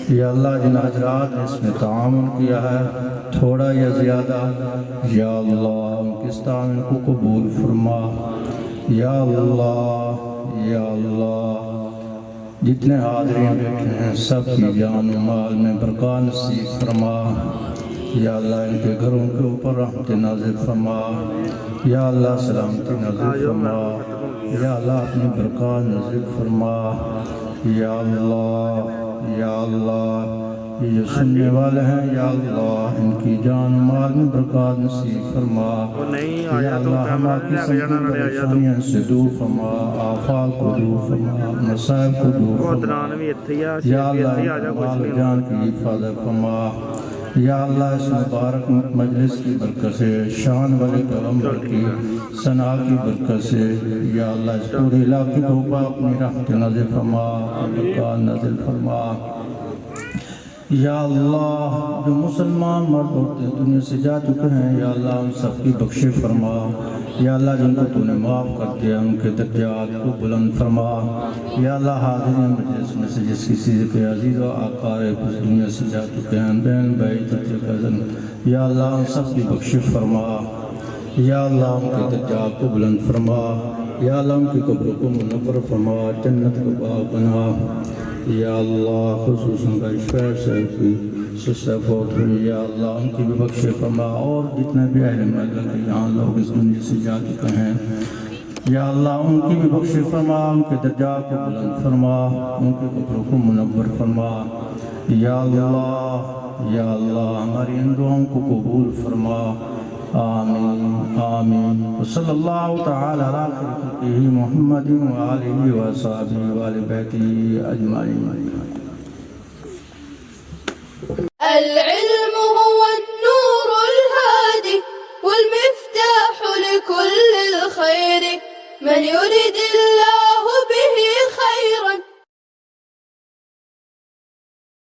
یا اللہ جن حضرات نے اس میں تعاون کیا ہے تھوڑا یا زیادہ یا اللہ ان کے تعاون کو قبول فرما یا اللہ جتنے حاضرین بیٹھے ہیں سب کی جان و مال میں برکات نصیب فرما یا اللہ ان کے گھروں کے اوپر رحمت نازل فرما یا اللہ سلامتی نازل فرما یا اللہ اپنی برکات نازل فرما یا اللہ یہ جو سننے والے ہیں یا اللہ ان کی جان و مال میں برکات نصیب فرما یا اللہ ہماری سب پریشانیاں سے دور فرما آفات کو دور فرما مصائب کو دور فرما یا اللہ مال جان کی حفاظت فرما یا اللہ اس مبارک مجلس کی برکت سے شان والے پیغمبر کی ثنا کی برکت سے یا اللہ اس پورے علاقے کو اپنی رحمت نازل فرما برکات نازل فرما یا اللہ جو مسلمان مرد عورتیں دنیا سے جا چکے ہیں یا اللہ ان سب کی بخشش فرما یا اللہ جن کو تو نے معاف کر دیا ان کے درجات کو بلند فرما یا اللہ حاضرین مجلس میں سے جس کسی کے عزیز و آقا اس دنیا سے جا چکے ہیں بہن بھائی چچے کزن یا اللہ ان سب کی بخشش فرما یا اللہ ان کے درجات کو بلند فرما، یا اللہ ان کی قبروں کو منور فرما، جنت کو باغ بنا۔ یا اللہ خصوصاً شعیب صاحب کی سسر فوت ہوئی، یا اللہ ان کی بھی بخش فرما، اور جتنے بھی اہل محل کے یہاں لوگ اس دنیا سے جا چکے ہیں، یا اللہ ان کی بھی بخش فرما، ان کے درجات کو بلند فرما، ان کی قبروں کو منور فرما۔ یا اللہ ہماری ان دعاؤں کو قبول فرما، آمین آمین۔ وصلی اللہ تعالی علی خیر خلقہ محمد وآلہ وصحبہ وآل بیتہ اجمعین۔ العلم هو النور الهادي والمفتاح لكل الخير من يريد الله به خيرا